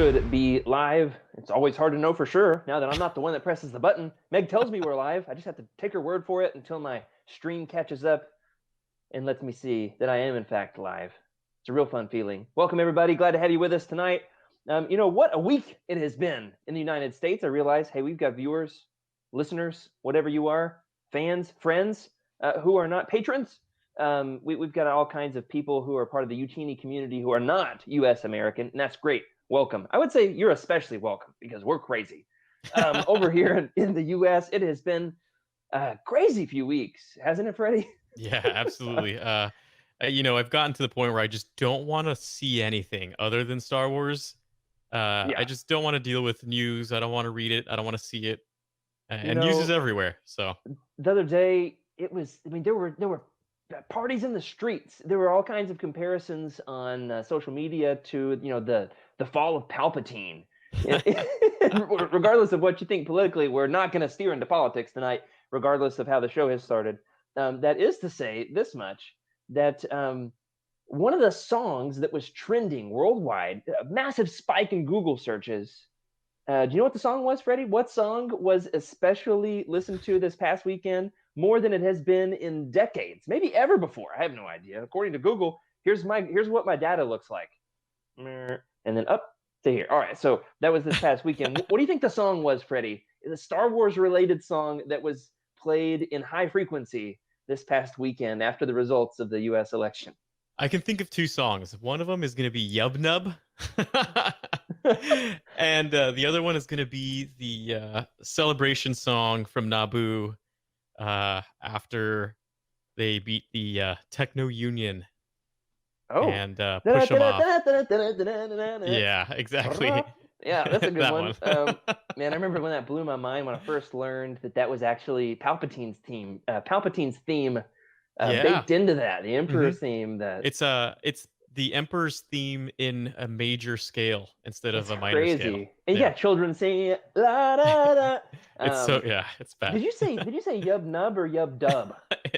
should be live. It's always hard to know for sure now that I'm not the one that presses the button. Meg tells me we're live. I just have to take her word for it until my stream catches up and lets me see that I am, in fact, live. It's a real fun feeling. Welcome, everybody. Glad to have you with us tonight. What a week it has been in the United States. I realize, hey, we've got viewers, listeners, whatever you are, fans, friends who are not patrons. We've got all kinds of people who are part of the Utini community who are not U.S. American, and that's great. Welcome. I would say you're especially welcome because we're crazy. Over here in the U.S., it has been a crazy few weeks, hasn't it, Freddie? Yeah, absolutely. I've gotten to the point where I just don't want to see anything other than Star Wars. Yeah. I just don't want to deal with news. I don't want to read it. I don't want to see it. You And news is know, everywhere. So the other day it was. I mean, there were parties in the streets. There were all kinds of comparisons on social media to the fall of Palpatine. Regardless of what you think politically, we're not going to steer into politics tonight, regardless of how the show has started. That is to say this much, that one of the songs that was trending worldwide, a massive spike in Google searches. Do you know what the song was, Freddie? What song was especially listened to this past weekend more than it has been in decades, maybe ever before? I have no idea. According to Google, here's what my data looks like, and then up to here. All right, so that was this past weekend. What do you think the song was, Freddie? It's a Star Wars related song that was played in high frequency this past weekend after the results of the U.S. election. I can think of two songs. One of them is going to be Yub Nub. And the other one is going to be the celebration song from Naboo after they beat the Techno Union Oh. and push them off. Yeah, exactly. Yeah, that's a good That one. one. Man, I remember when that blew my mind when I first learned that was actually Palpatine's theme Yeah. baked into that, the hmm Emperor's theme. That It's the Emperor's theme in a major scale instead of it's a minor scale. crazy. And Yeah. yeah, children singing it. La da da. It's yeah, it's bad. Did you say Yub Nub or Yub Dub?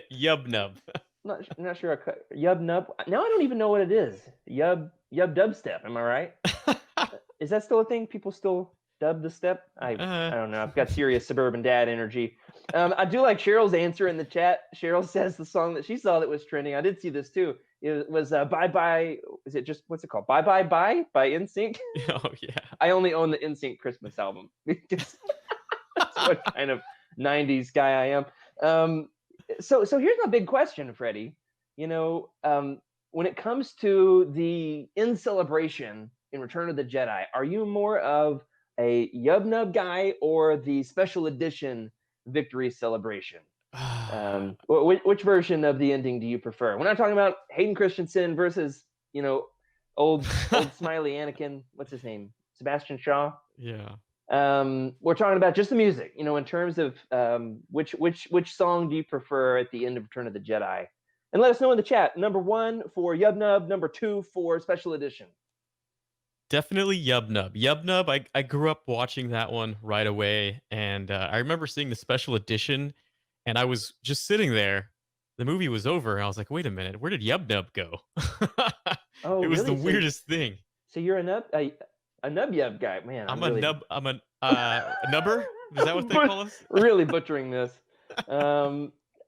Yub Nub. Not sure. Yub Nub. Now I don't even know what it is. Yub Dubstep. Am I right? Is that still a thing? People still dub the step? I don't know. I've got serious suburban dad energy. I do like Cheryl's answer in the chat. Cheryl says the song that she saw that was trending. I did see this too. It was Bye Bye. Is it just, what's it called? Bye Bye Bye by NSYNC. Oh yeah. I only own the NSYNC Christmas album because that's what kind of 90s guy I am. So here's my big question, Freddie. When it comes to the in celebration in Return of the Jedi, are you more of a Yub Nub guy or the special edition victory celebration? Which version of the ending do you prefer? We're not talking about Hayden Christensen versus, old smiley Anakin. What's his name? Sebastian Shaw. Yeah. We're talking about just the music, in terms of which song do you prefer at the end of Return of the Jedi? And let us know in the chat. Number 1 for Yub Nub, number 2 for special edition. Definitely Yub Nub. Yub Nub, I grew up watching that one right away. And I remember seeing the special edition, and I was just sitting there. The movie was over, and I was like, wait a minute, where did Yub Nub go? Oh, it was really? the weirdest thing. So you're a Nub Yub guy, man. I'm a nubber? Is that what they call us? Really butchering this.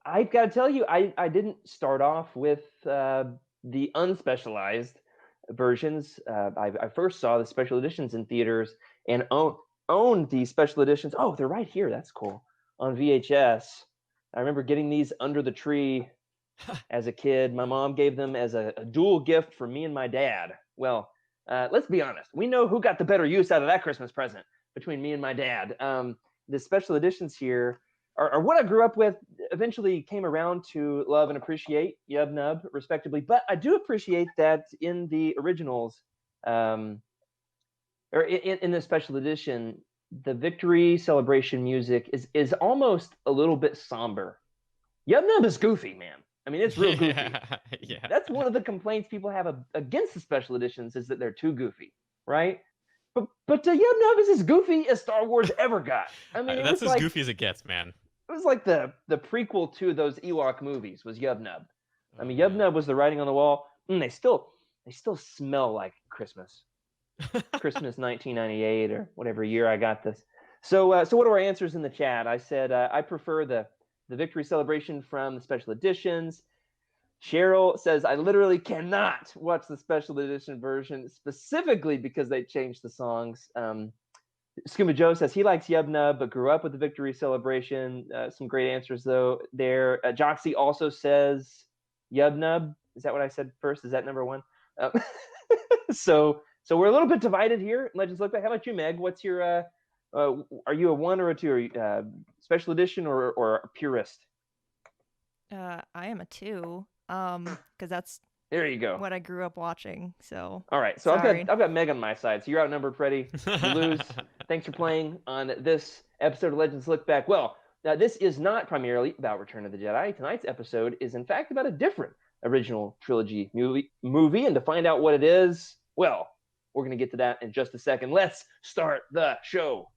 I've got to tell you, I didn't start off with the unspecialized versions. I first saw the special editions in theaters and owned the special editions. Oh, they're right here. That's cool. On VHS. I remember getting these under the tree as a kid. My mom gave them as a dual gift for me and my dad. Well, let's be honest. We know who got the better use out of that Christmas present between me and my dad. The special editions here are what I grew up with. Eventually came around to love and appreciate Yub Nub, respectively. But I do appreciate that in the originals, or in the special edition, the victory celebration music is almost a little bit somber. Yub Nub is goofy, man. I mean, it's real goofy. Yeah. That's one of the complaints people have against the special editions, is that they're too goofy, right? But Yub Nub is as goofy as Star Wars ever got. I mean, that's as goofy as it gets, man. It was like the prequel to those Ewok movies was Yub Nub. I mean, Yub Nub was the writing on the wall. They still smell like Christmas. Christmas 1998 or whatever year I got this. So what are our answers in the chat? I said I prefer the victory celebration from the special editions. Cheryl says I literally cannot watch the special edition version specifically because they changed the songs. Scuba Joe says he likes Yub Nub but grew up with the victory celebration. Some great answers though there. Joxy also says Yub Nub. Is that what I said first? Is that number one? So we're a little bit divided here. Legends Lookback. How about you, Meg? What's your are you a one or a two? Are you, special edition or a purist? I am a 2. Because that's There you go. what I grew up watching. So All right. So sorry. I've got Meg on my side. So you're outnumbered, Freddie. You lose. Thanks for playing on this episode of Legends Look Back. Well, now this is not primarily about Return of the Jedi. Tonight's episode is in fact about a different original trilogy movie. And to find out what it is, well, we're going to get to that in just a second. Let's start the show.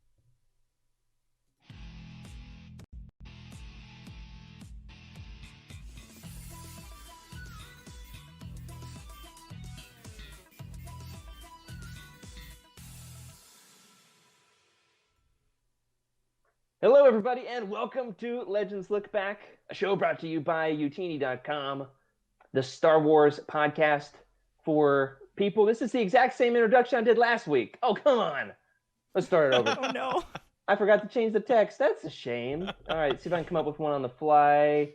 Hello, everybody, and welcome to Legends Look Back, a show brought to you by Utini.com, the Star Wars podcast for people. This is the exact same introduction I did last week. Oh, come on. Let's start it over. Oh no. I forgot to change the text. That's a shame. All right, see if I can come up with one on the fly.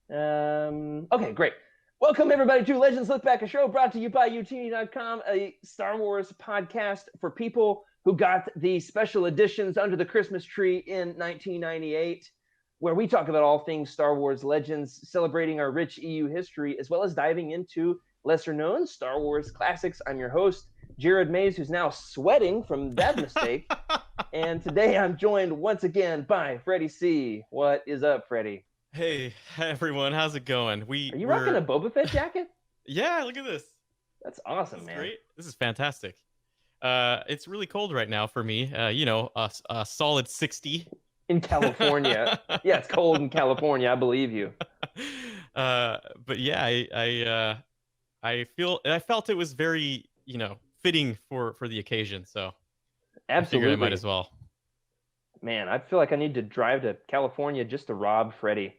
Okay, great. Welcome, everybody, to Legends Look Back, a show brought to you by Utini.com, a Star Wars podcast for people who got the special editions under the Christmas tree in 1998, where we talk about all things Star Wars Legends, celebrating our rich EU history, as well as diving into lesser-known Star Wars classics. I'm your host, Jared Mays, who's now sweating from that mistake. And today I'm joined once again by Freddie C. What is up, Freddie? Hey, everyone. How's it going? Are you rocking a Boba Fett jacket? Yeah, look at this. That's awesome, This is man. great. This is fantastic. It's really cold right now for me. A solid 60 in California. Yeah, it's cold in California. I believe you. But yeah, I felt it was very, fitting for the occasion. So absolutely, I figured I might as well. Man, I feel like I need to drive to California just to rob Freddie.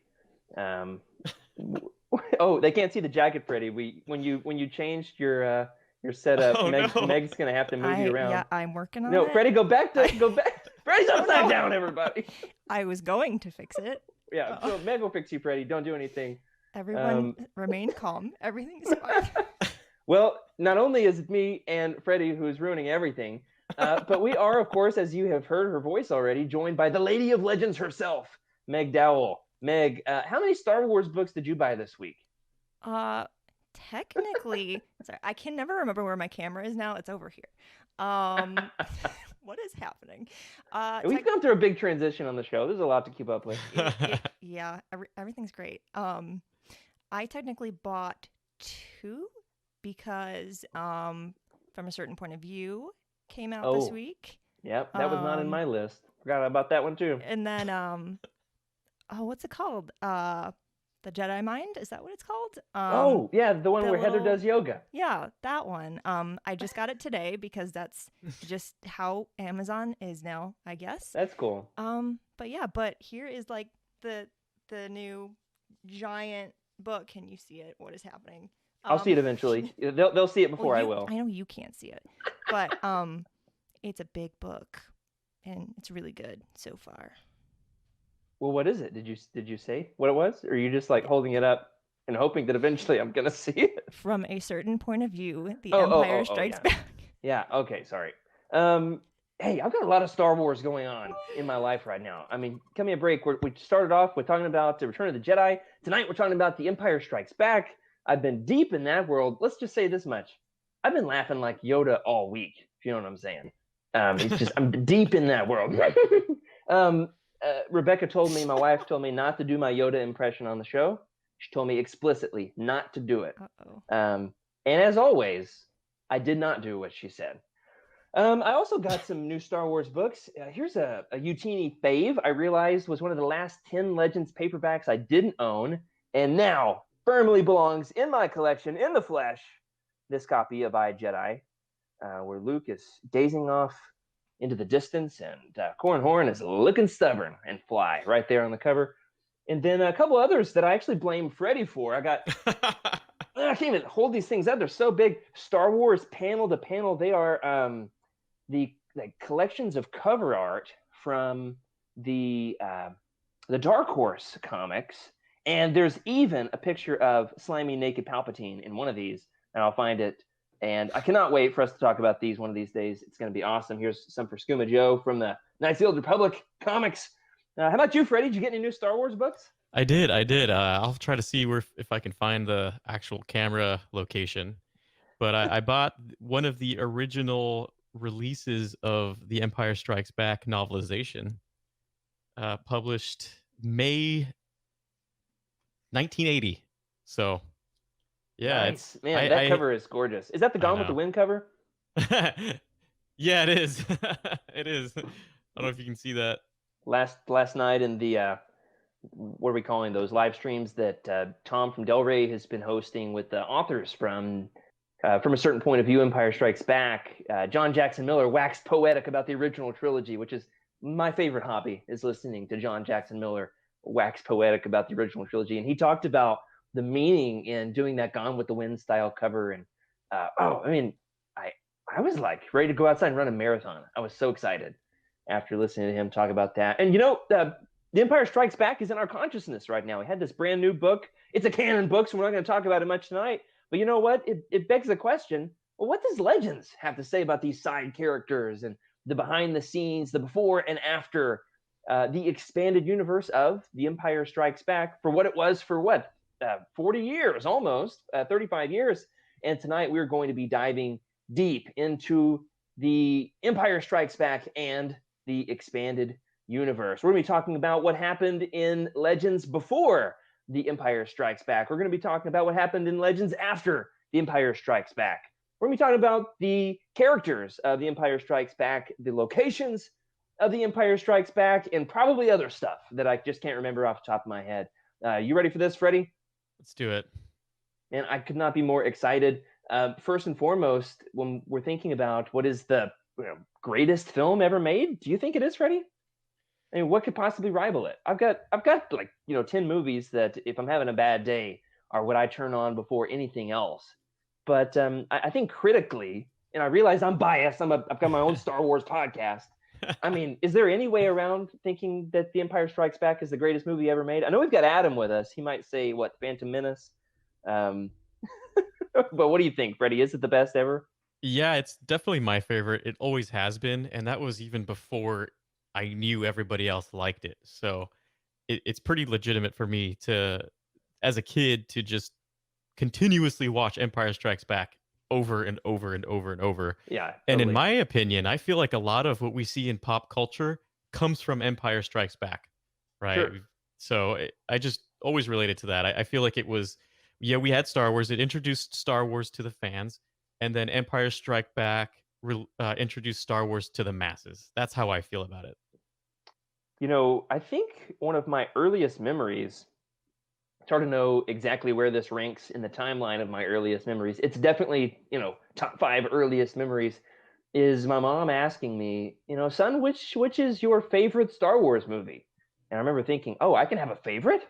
Oh, they can't see the jacket, Freddie. When you changed your setup, Meg's gonna have to move you around. Yeah, I'm working on it. No, Freddie, go back. Freddie's upside down, everybody. I was going to fix it. Yeah, so Meg will fix you, Freddie. Don't do anything. Everyone remain calm. Everything is fine. Well, not only is it me and Freddie who's ruining everything, but we are, of course, as you have heard her voice already, joined by the Lady of Legends herself, Meg Dowell. Meg, how many Star Wars books did you buy this week? Technically, sorry, I can never remember where my camera is now. It's over here. What is happening? We've gone through a big transition on the show. There's a lot to keep up with. Yeah, everything's great. I technically bought 2 because, from a certain point of view, came out this week. Yep, that was not in my list. Forgot about that one too. And then, what's it called? The Jedi Mind? Is that what it's called? Yeah, the one where Heather does yoga. Yeah, that one. I just got it today because that's just how Amazon is now, I guess. That's cool. But here is like the new giant book. Can you see it? What is happening? I'll see it eventually. They'll see it before I will. I know you can't see it, but it's a big book, and it's really good so far. Well, what is it? Did you say what it was? Or are you just like holding it up and hoping that eventually I'm gonna see it? From a certain point of view, the Empire Strikes Back. Yeah. Okay. Sorry. Hey, I've got a lot of Star Wars going on in my life right now. I mean, give me a break. We started off with talking about the Return of the Jedi. Tonight we're talking about the Empire Strikes Back. I've been deep in that world. Let's just say this much: I've been laughing like Yoda all week. If you know what I'm saying. I'm deep in that world. Rebecca told me, my wife told me not to do my Yoda impression on the show. She told me explicitly not to do it. And as always, I did not do what she said. I also got some new Star Wars books. Here's a Utini fave I realized was one of the last 10 Legends paperbacks I didn't own, and now firmly belongs in my collection in the flesh. This copy of I, Jedi. where Luke is gazing off into the distance, and Corran Horn is looking stubborn and fly right there on the cover. And then a couple others that I actually blame Freddy for. I can't even hold these things up. They're so big. Star Wars panel to panel. They are the collections of cover art from the Dark Horse comics. And there's even a picture of slimy naked Palpatine in one of these, and I'll find it. And I cannot wait for us to talk about these one of these days. It's going to be awesome. Here's some for Skooma Joe from the Knights of the Old Republic comics. How about you, Freddie? Did you get any new Star Wars books? I did. I'll try to see if I can find the actual camera location. But I bought one of the original releases of the Empire Strikes Back novelization, published May 1980. So, yeah, nice. Man, that cover is gorgeous. Is that the Gone with the Wind cover? Yeah, it is. It is. I don't know if you can see that. Last night in the what are we calling those live streams that Tom from Del Rey has been hosting with the authors from a certain point of view, Empire Strikes Back. John Jackson Miller waxed poetic about the original trilogy, which is my favorite hobby, is listening to John Jackson Miller wax poetic about the original trilogy. And he talked about the meaning in doing that Gone with the Wind style cover. And I was like ready to go outside and run a marathon. I was so excited after listening to him talk about that. And The Empire Strikes Back is in our consciousness right now. We had this brand new book. It's a canon book, so we're not going to talk about it much tonight. But you know what? It begs the question, well, what does Legends have to say about these side characters and the behind the scenes, the before and after the expanded universe of The Empire Strikes Back for what it was for 40 years, almost 35 years. And tonight we're going to be diving deep into The Empire Strikes Back and the expanded universe. We're going to be talking about what happened in Legends before The Empire Strikes Back. We're going to be talking about what happened in Legends after The Empire Strikes Back. We're going to be talking about the characters of The Empire Strikes Back, the locations of The Empire Strikes Back, and probably other stuff that I just can't remember off the top of my head. You ready for this, Freddie? Let's do it. And I could not be more excited. First and foremost, when we're thinking about what is the greatest film ever made, do you think it is, Freddie? I mean, what could possibly rival it? I've got 10 movies that if I'm having a bad day are what I turn on before anything else. But I think critically, and I realize I'm biased. I've got my own Star Wars podcast. I mean, is there any way around thinking that The Empire Strikes Back is the greatest movie ever made? I know we've got Adam with us. He might say, Phantom Menace? But what do you think, Freddie? Is it the best ever? Yeah, it's definitely my favorite. It always has been. And that was even before I knew everybody else liked it. So it's pretty legitimate for me to, as a kid, to just continuously watch Empire Strikes Back over and over and over and over. Yeah. Totally. And in my opinion, I feel like a lot of what we see in pop culture comes from Empire Strikes Back, right? Sure. So I just always related to that. I feel like it was, we had Star Wars. It introduced Star Wars to the fans. And then Empire Strike Back introduced Star Wars to the masses. That's how I feel about it. I think one of my earliest memories, it's hard to know exactly where this ranks in the timeline of my earliest memories. It's definitely, top 5 earliest memories, is my mom asking me, son, which is your favorite Star Wars movie? And I remember thinking, oh, I can have a favorite?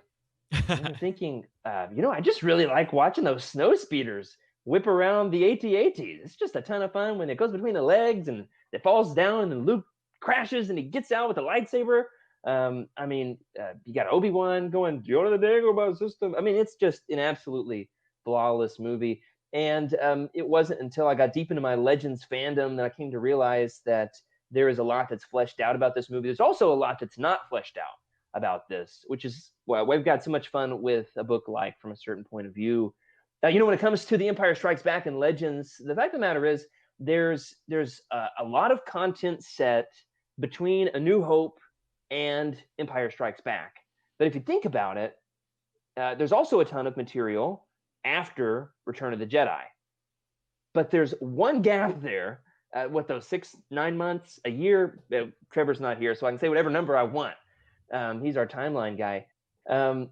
And I'm thinking, I just really like watching those snow speeders whip around the AT-AT. It's just a ton of fun when it goes between the legs and it falls down and then Luke crashes and he gets out with a lightsaber. You got Obi-Wan going, Yoda the Dagobah system. I mean, it's just an absolutely flawless movie. And it wasn't until I got deep into my Legends fandom that I came to realize that there is a lot that's fleshed out about this movie. There's also a lot that's not fleshed out about this, which is why we've got so much fun with a book like From a Certain Point of View. When it comes to The Empire Strikes Back and Legends, the fact of the matter is there's a lot of content set between A New Hope and Empire Strikes Back. But if you think about it, there's also a ton of material after Return of the Jedi. But there's one gap there, those 6-9 months, a year. Trevor's not here, so I can say whatever number I want. He's our timeline guy.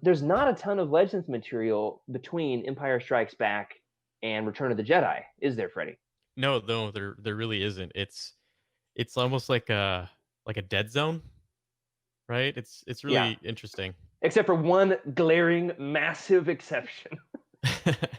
There's not a ton of Legends material between Empire Strikes Back and Return of the Jedi, is there, Freddie? No, there really isn't. It's almost like a dead zone, right? It's Yeah, really interesting. except for one glaring, massive exception.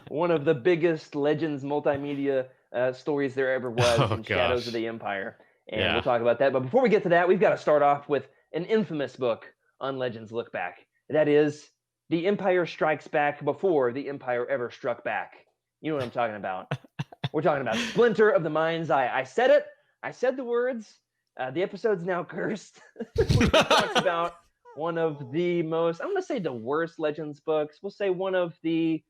One of the biggest Legends multimedia stories there ever was Oh in Shadows of gosh. the Empire. And we'll Yeah. talk about that. But before we get to that, we've got to start off with an infamous book on Legends Lookback. That is The Empire Strikes Back Before the Empire Ever Struck Back. You know what I'm talking about. We're talking about Splinter of the Mind's Eye. I said it. I said the words. The episode's now cursed. We have talked about one of the most, I'm going to say the worst Legends books. We'll say one of the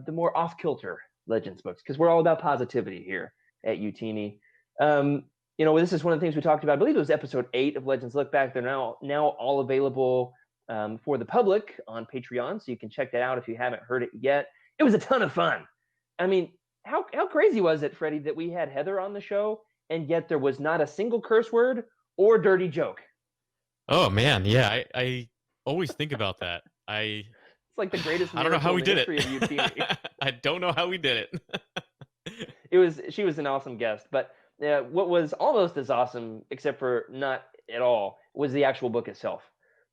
more off-kilter Legends books, because we're all about positivity here at Utini. This is one of the things we talked about. I believe it was episode 8 of Legends Look Back. They're now all available for the public on Patreon, so you can check that out if you haven't heard it yet. It was a ton of fun. I mean, how crazy was it, Freddie, that we had Heather on the show, and yet there was not a single curse word or dirty joke? Oh man, yeah. I always think about that. It's like the greatest I don't know how miracle we in the did history of Utini. it. I don't know how we did it. She was an awesome guest, but what was almost as awesome, except for not at all, was the actual book itself.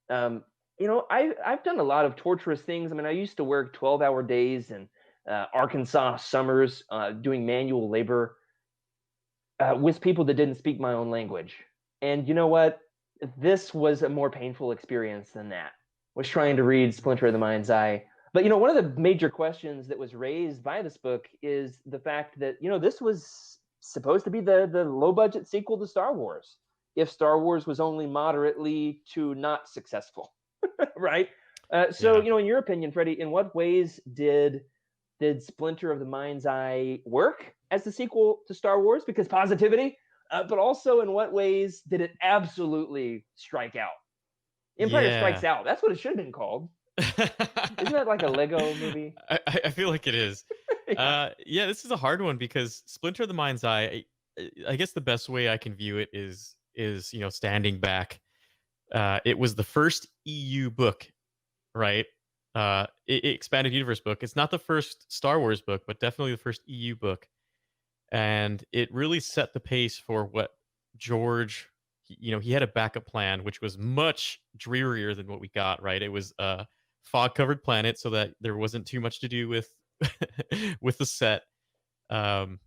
I've done a lot of torturous things. I mean, I used to work 12-hour days in Arkansas summers doing manual labor with people that didn't speak my own language. And you know what? This was a more painful experience than that. Was trying to read Splinter of the Mind's Eye. But one of the major questions that was raised by this book is the fact that this was supposed to be the low budget sequel to Star Wars. If Star Wars was only moderately to not successful, right? So Yeah. in your opinion, Freddie, in what ways did Splinter of the Mind's Eye work as the sequel to Star Wars? Because positivity, but also in what ways did it absolutely strike out? Empire Strikes Yeah. Out. That's what it should have been called. Isn't that like a Lego movie? I feel like it is. Yeah. Yeah, this is a hard one because Splinter of the Mind's Eye. I guess the best way I can view it is standing back. It was the first EU book, right? Expanded universe book. It's not the first Star Wars book, but definitely the first EU book, and it really set the pace for what George. He had a backup plan, which was much drearier than what we got. Right? It was a fog-covered planet, so that there wasn't too much to do with with the set. Um,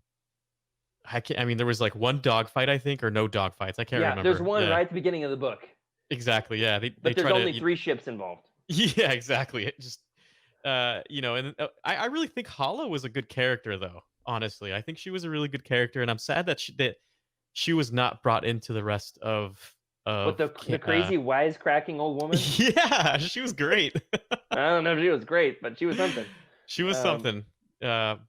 I mean, there was like one dogfight, I think, or no dogfights. I can't Yeah, there's remember. one Yeah, right at the beginning of the book, exactly. Yeah, they but there's try to. only 3 ships involved. Yeah, exactly. It just, and I really think Hala was a good character, though. Honestly, I think she was a really good character, and I'm sad that she was not brought into the rest What, of. the crazy wisecracking old woman? Yeah, she was great. I don't know if she was great, but she was something. She was Um, something.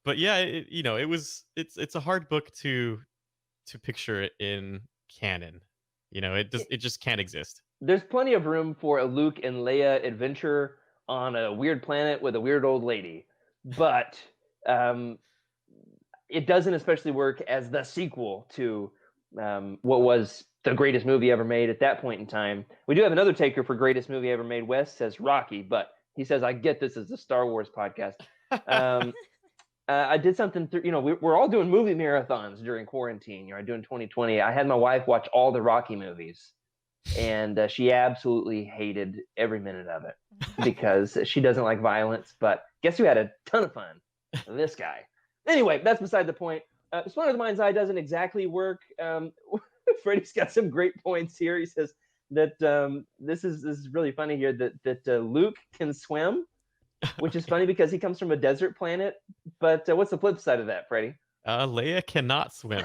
But yeah, it's a hard book to picture it in canon. It just can't exist. there's plenty of room for a Luke and Leia adventure on a weird planet with a weird old lady, but um, it doesn't especially work as the sequel to what was the greatest movie ever made at that point in time. We do have another taker for greatest movie ever made. Wes says Rocky, but he says I get this as a Star Wars podcast. Um, I did something. We're all doing movie marathons during quarantine. Doing 2020. I had my wife watch all the Rocky movies, and she absolutely hated every minute of it because she doesn't like violence. But guess who had a ton of fun? This guy. Anyway, that's beside the point. Splinter of the Mind's Eye doesn't exactly work. Freddie's got some great points here. He says that this is really funny here that Luke can swim, which is funny because he comes from a desert planet. But what's the flip side of that, Freddie? Leia cannot swim.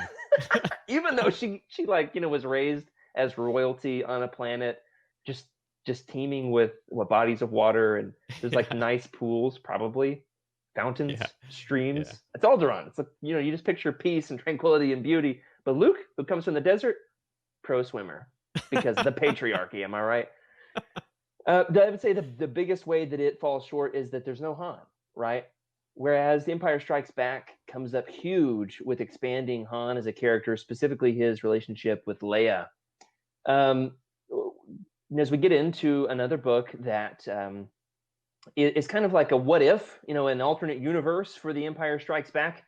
Even though she was raised as royalty on a planet just teeming with bodies of water, and there's like Yeah, nice pools, probably fountains, yeah, streams. yeah. It's Alderaan. It's like you just picture peace and tranquility and beauty. But Luke, who comes from the desert, pro swimmer because the patriarchy. Am I right? I would say the biggest way that it falls short is that there's no Han, right? Whereas The Empire Strikes Back comes up huge with expanding Han as a character, specifically his relationship with Leia. Um, as we get into another book that is kind of like a what if, an alternate universe for The Empire Strikes Back.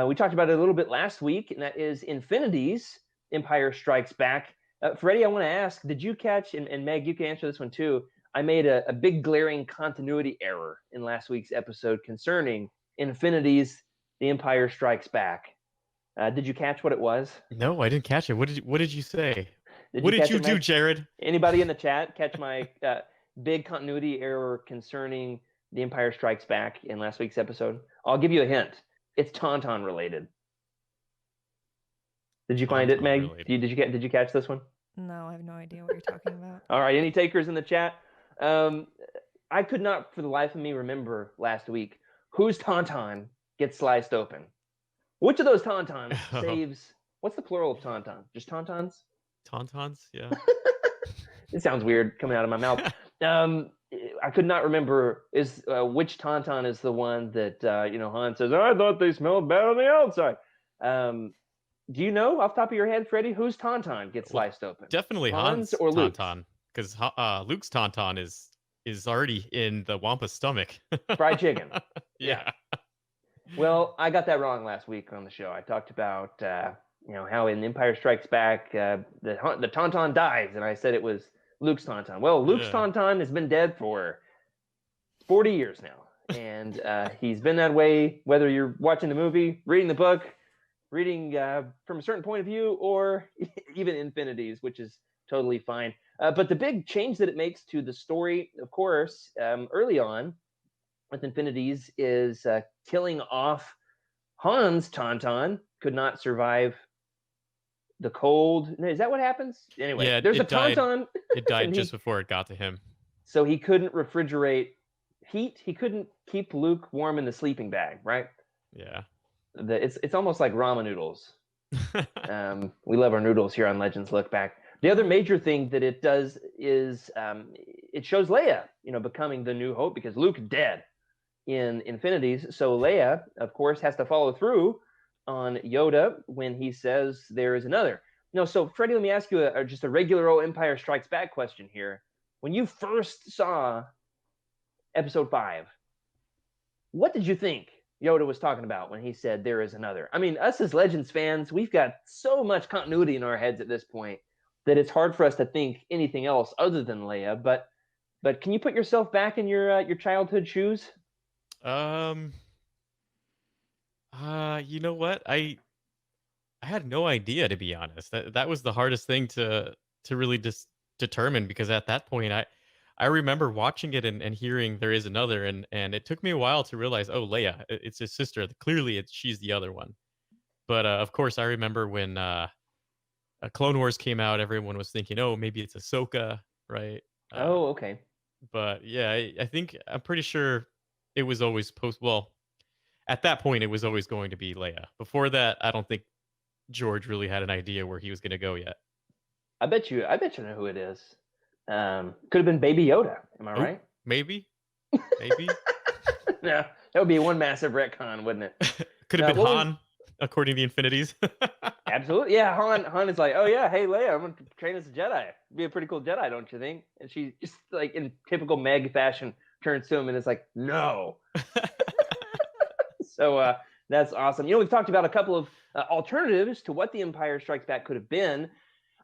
We talked about it a little bit last week, and that is Infinity's Empire Strikes Back. Freddie, I want to ask, did you catch, and Meg, you can answer this one too, I made a big glaring continuity error in last week's episode concerning Infinity's The Empire Strikes Back. Did you catch what it was? No, I didn't catch it. What did you say? Did What did catch you it, do, Meg? Jared? Anybody in the chat catch my big continuity error concerning The Empire Strikes Back in last week's episode? I'll give you a hint. It's Tauntaun related. Did you find it, Meg? Did you catch this one? No, I have no idea what you're talking about. All right, any takers in the chat? I could not for the life of me remember last week whose Tauntaun gets sliced open. Which of those Tauntauns saves? What's the plural of Tauntaun? Just Tauntauns? Tauntauns, yeah. It sounds weird coming out of my mouth. I could not remember which Tauntaun is the one that Han says, I thought they smelled bad on the outside. Do you know off the top of your head, Freddie, whose Tauntaun gets sliced open? Definitely Han's or Luke's? Tauntaun, because Luke's Tauntaun is already in the Wampa's stomach. Fried chicken. Yeah. Well, I got that wrong last week on the show. I talked about how in Empire Strikes Back the Tauntaun dies, and I said it was Luke's Tauntaun. Well, Luke's Tauntaun has been dead for 40 years now, and he's been that way whether you're watching the movie, reading the book, reading from a certain point of view, or even Infinities, which is totally fine. But the big change that it makes to the story, of course, early on with Infinities is killing off Han's Tauntaun. Could not survive the cold. Is that what happens? Anyway, yeah, there's a Tauntaun. It died just before it got to him. So he couldn't refrigerate heat. He couldn't keep Luke warm in the sleeping bag, right? Yeah. It's almost like ramen noodles. We love our noodles here on Legends Lookback. The other major thing that it does is it shows Leia, becoming the New Hope, because Luke dead in Infinities. So Leia, of course, has to follow through on Yoda when he says there is another. So Freddie, let me ask you just a regular old Empire Strikes Back question here. When you first saw Episode 5, what did you think Yoda was talking about when he said there is another? I mean, us as Legends fans, we've got so much continuity in our heads at this point that it's hard for us to think anything else other than Leia. But can you put yourself back in your childhood shoes? You know what? I had no idea, to be honest. That was the hardest thing to really just determine, because at that point I remember watching it and hearing there is another, and it took me a while to realize, oh, Leia, it's his sister. Clearly, she's the other one. But of course, I remember when Clone Wars came out, everyone was thinking, oh, maybe it's Ahsoka, right? Oh, okay. But yeah, I'm pretty sure it was always at that point, it was always going to be Leia. Before that, I don't think George really had an idea where he was going to go yet. I bet you know who it is. Could have been Baby Yoda. Am I right? Maybe. No, that would be one massive retcon, wouldn't it? Could have been Han, according to the Infinities. Absolutely. Yeah, Han is like, oh yeah, hey Leia, I'm going to train as a Jedi. Be a pretty cool Jedi, don't you think? And she just, like, in typical Meg fashion, turns to him and is like, no. So that's awesome. We've talked about a couple of alternatives to what The Empire Strikes Back could have been,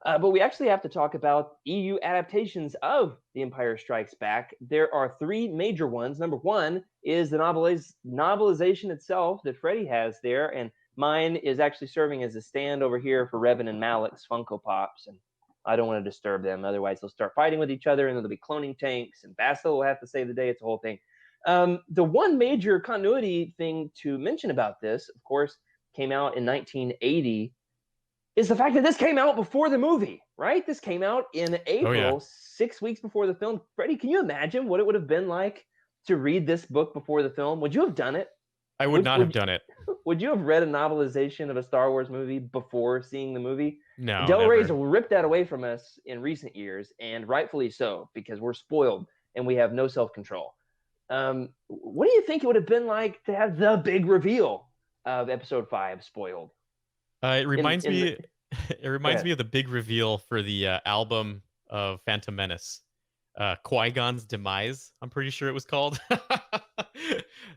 but we actually have to talk about EU adaptations of The Empire Strikes Back. There are three major ones. Number one is the novelization itself that Freddie has there, and mine is actually serving as a stand over here for Revan and Malik's Funko Pops, and I don't want to disturb them. Otherwise, they'll start fighting with each other, and then there'll be cloning tanks, and Bastila will have to save the day. It's a whole thing. The one major continuity thing to mention about this, of course, came out in 1980, is the fact that this came out before the movie, right? This came out in April, 6 weeks before the film. Freddie, can you imagine what it would have been like to read this book before the film? Would you have done it? I would not have done it. Would you have read a novelization of a Star Wars movie before seeing the movie? No. Del Rey's ripped that away from us in recent years, and rightfully so, because we're spoiled and we have no self-control. What do you think it would have been like to have the big reveal of Episode 5 spoiled? It reminds me of the big reveal for the album of Phantom Menace. Qui-Gon's Demise, I'm pretty sure it was called.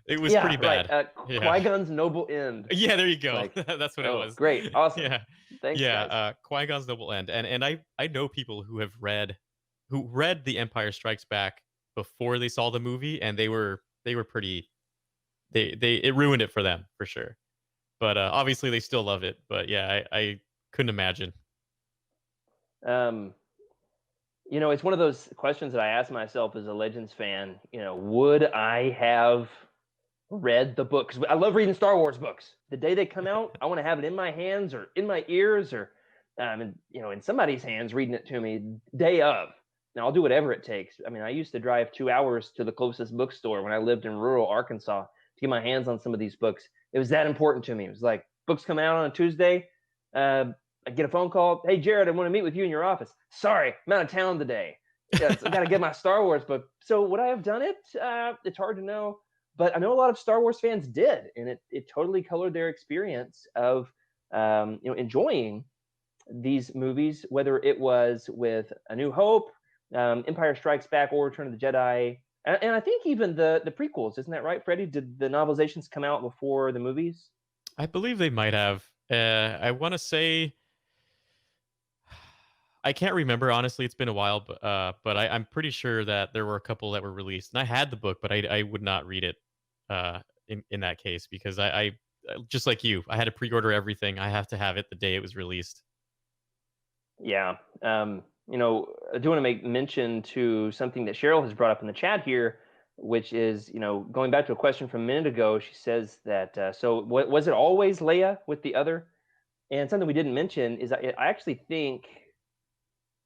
It was Yeah, pretty right. bad. Yeah. Qui-Gon's noble end. Yeah, there you go. Like, That's what it oh, was. great, awesome. Yeah. Thanks, Yeah, guys. Qui-Gon's Noble End. And I know people who read The Empire Strikes Back before they saw the movie, and they were pretty they it ruined it for them for sure. But obviously they still love it. But yeah, I couldn't imagine. Um, it's one of those questions that I ask myself as a Legends fan. Would I have read the books? I love reading Star Wars books. The day they come out, I want to have it in my hands or in my ears or, in somebody's hands reading it to me day of. Now I'll do whatever it takes. I mean, I used to drive 2 hours to the closest bookstore when I lived in rural Arkansas to get my hands on some of these books. It was that important to me. It was like books come out on a Tuesday. I get a phone call. Hey, Jared, I want to meet with you in your office. Sorry, I'm out of town today. Yes, I got to get my Star Wars book. So would I have done it? It's hard to know. But I know a lot of Star Wars fans did, and it totally colored their experience of enjoying these movies, whether it was with A New Hope, Empire Strikes Back, or Return of the Jedi, and I think even the prequels. Isn't that right, Freddie? Did the novelizations come out before the movies? I believe they might have. I want to say I can't remember honestly. It's been a while, but I'm pretty sure that there were a couple that were released, and I had the book, but I would not read it in that case because I just like you, I had to pre-order everything. I have to have it the day it was released. Yeah. I do want to make mention to something that Cheryl has brought up in the chat here, which is, going back to a question from a minute ago. She says that, was it always Leia with the other? And something we didn't mention is I actually think,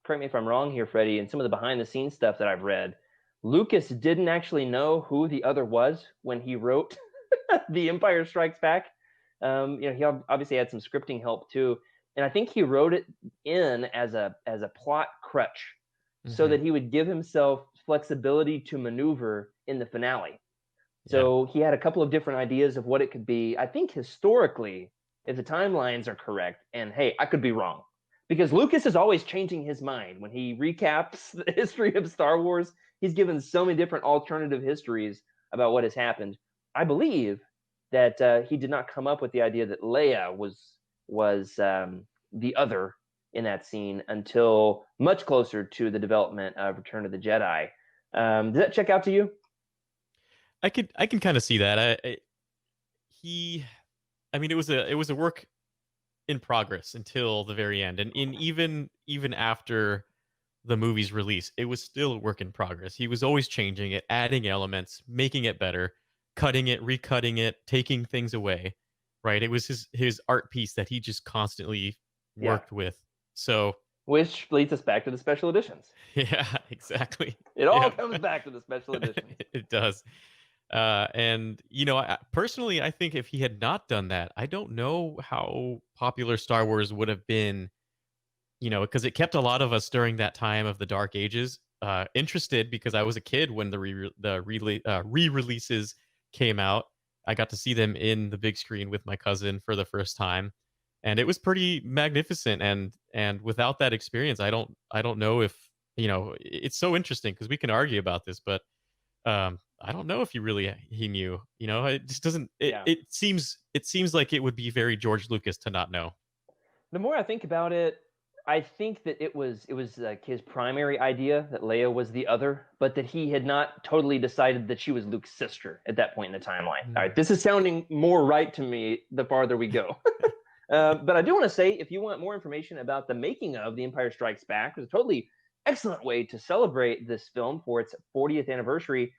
correct me if I'm wrong here, Freddie, and some of the behind the scenes stuff that I've read, Lucas didn't actually know who the other was when he wrote The Empire Strikes Back. He obviously had some scripting help too, and I think he wrote it in as a plot crutch, so Mhm. that he would give himself flexibility to maneuver in the finale. Yeah. So he had a couple of different ideas of what it could be. I think historically, if the timelines are correct, and hey, I could be wrong, because Lucas is always changing his mind when he recaps the history of Star Wars. He's given so many different alternative histories about what has happened. I believe that he did not come up with the idea that Leia was the other in that scene until much closer to the development of Return of the Jedi. Does that check out to you? I can kind of see that. He, I mean, it was a work in progress until the very end, and even after the movie's release, it was still a work in progress. He was always changing it, adding elements, making it better, cutting it, recutting it, taking things away. Right? It was his art piece that he just constantly Yeah. worked with. So Which leads us back to the special editions. yeah, exactly. It all Yeah. comes back to the special editions. It does. And personally, I think if he had not done that, I don't know how popular Star Wars would have been. Because it kept a lot of us during that time of the Dark Ages interested because I was a kid when the re-releases came out. I got to see them in the big screen with my cousin for the first time, and it was pretty magnificent. And without that experience, I don't know if it's so interesting because we can argue about this, but I don't know if he knew. It just doesn't. It, Yeah. it seems like it would be very George Lucas to not know. The more I think about it, I think that it was like his primary idea that Leia was the other, but that he had not totally decided that she was Luke's sister at that point in the timeline. All right, this is sounding more right to me the farther we go. But I do want to say, if you want more information about the making of The Empire Strikes Back, it's a totally excellent way to celebrate this film for its 40th anniversary.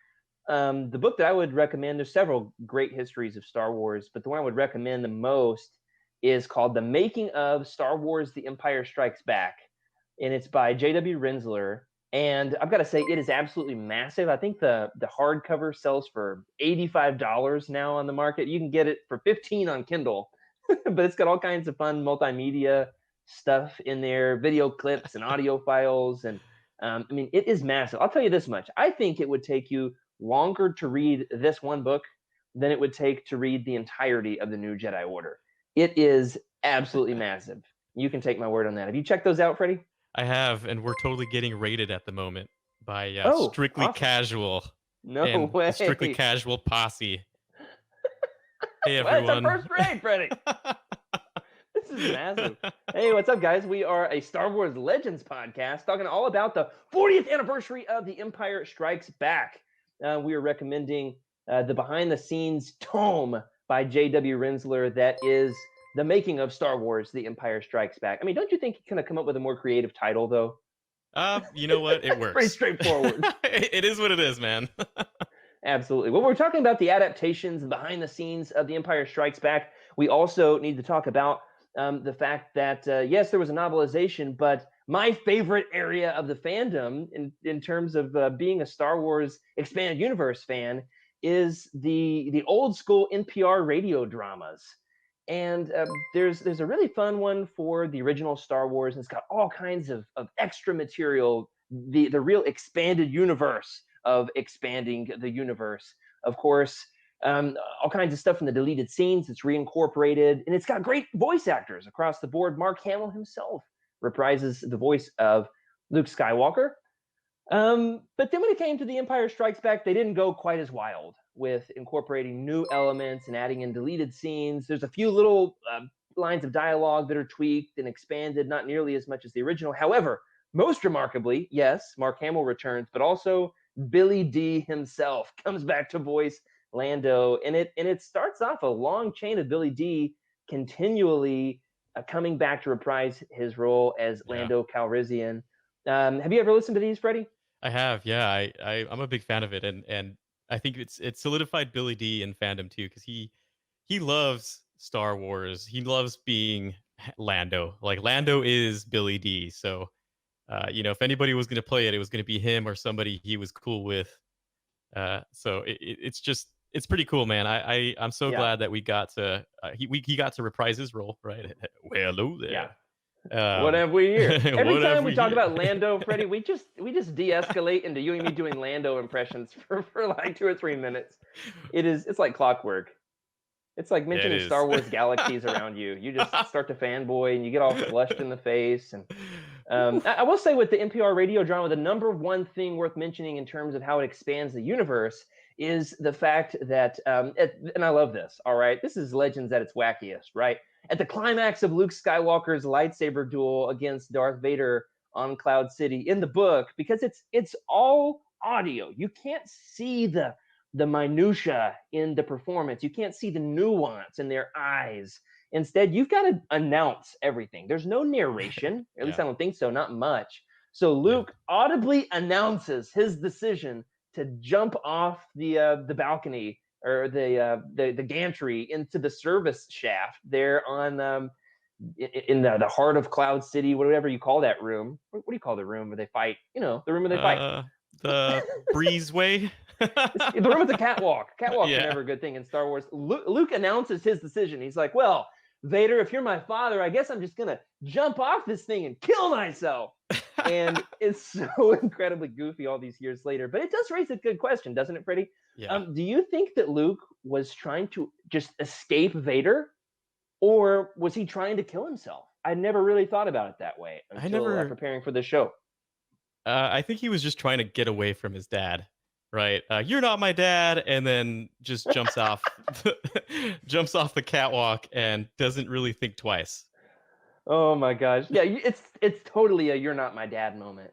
The book that I would recommend, there's several great histories of Star Wars, but the one I would recommend the most is called The Making of Star Wars The Empire Strikes Back. And it's by J.W. Rinsler. And I've got to say, it is absolutely massive. I think the hardcover sells for $85 now on the market. You can get it for $15 on Kindle, but it's got all kinds of fun multimedia stuff in there, video clips and audio files. And it is massive. I'll tell you this much. I think it would take you longer to read this one book than it would take to read the entirety of the New Jedi Order. It is absolutely massive. You can take my word on that. Have you checked those out, Freddie? I have, and we're totally getting rated at the moment by Oh, Strictly awesome. Casual No and way. the Strictly Casual posse. Hey Well, it's our everyone. first grade, Freddie. This is massive. Hey, what's up, guys? We are a Star Wars Legends podcast talking all about the 40th anniversary of The Empire Strikes Back. We are recommending the behind the scenes tome by J.W. Rensler that is the making of Star Wars The Empire Strikes Back. I mean, don't you think he could have come up with a more creative title, though? You know what? It It's pretty works. straightforward. It is what it is, man. Absolutely. Well, we're talking about the adaptations and behind the scenes of The Empire Strikes Back. We also need to talk about the fact that, yes, there was a novelization, but my favorite area of the fandom in terms of being a Star Wars expanded universe fan is the old school NPR radio dramas. And there's a really fun one for the original Star Wars, and it's got all kinds of extra material, the real expanded universe of expanding the universe. Of course, all kinds of stuff in the deleted scenes. It's reincorporated, and it's got great voice actors across the board. Mark Hamill himself reprises the voice of Luke Skywalker. But then when it came to The Empire Strikes Back, they didn't go quite as wild with incorporating new elements and adding in deleted scenes. There's a few little lines of dialogue that are tweaked and expanded, not nearly as much as the original. However, most remarkably, yes, Mark Hamill returns, but also Billy D himself comes back to voice Lando, and it starts off a long chain of Billy D continually coming back to reprise his role as Yeah, Lando Calrissian. Have you ever listened to these, Freddie? I have. Yeah, I'm a big fan of it, and I think it solidified Billy D in fandom too, because he loves Star Wars. He loves being Lando. Like Lando is Billy D. So if anybody was going to play it, it was going to be him or somebody he was cool with. So it's just it's pretty cool, man. I'm so Yeah, glad that we got to he got to reprise his role, right? Well, hello yeah. there. What have we here? Every What have time we we talk here? about Lando, Freddie, we just de-escalate into you and me doing Lando impressions for like 2 or 3 minutes. It's like clockwork. It's like Yeah, it mentioning is. Star Wars galaxies around you. You just start to fanboy and you get all flushed in the face. And I will say with the NPR radio drama, the number one thing worth mentioning in terms of how it expands the universe is the fact that, and I love this, all right? This is Legends at its wackiest, right? At the climax of Luke Skywalker's lightsaber duel against Darth Vader on Cloud City in the book, because it's all audio. You can't see the minutia in the performance. You can't see the nuance in their eyes. Instead, you've got to announce everything. There's no narration, at least Yeah, I don't think so, not much. So yeah. Luke audibly announces his decision to jump off the balcony or the gantry into the service shaft there on in the heart of Cloud City, whatever you call that room. What do you call the room where they fight? You know, the room where they fight. Uh, the breezeway. The room with the catwalk. Catwalks are Yeah. never a good thing in Star Wars. Luke announces his decision. He's like, "Well, Vader, if you're my father, I guess I'm just gonna jump off this thing and kill myself." And it's so incredibly goofy all these years later. But it does raise a good question, doesn't it, Freddie? Yeah. Do you think that Luke was trying to just escape Vader, or was he trying to kill himself? I never really thought about it that way I until never. preparing for the show. I think he was just trying to get away from his dad, right? You're not my dad, and then just jumps off, jumps off the catwalk and doesn't really think twice. Oh my gosh. Yeah, it's totally a "you're not my dad" moment.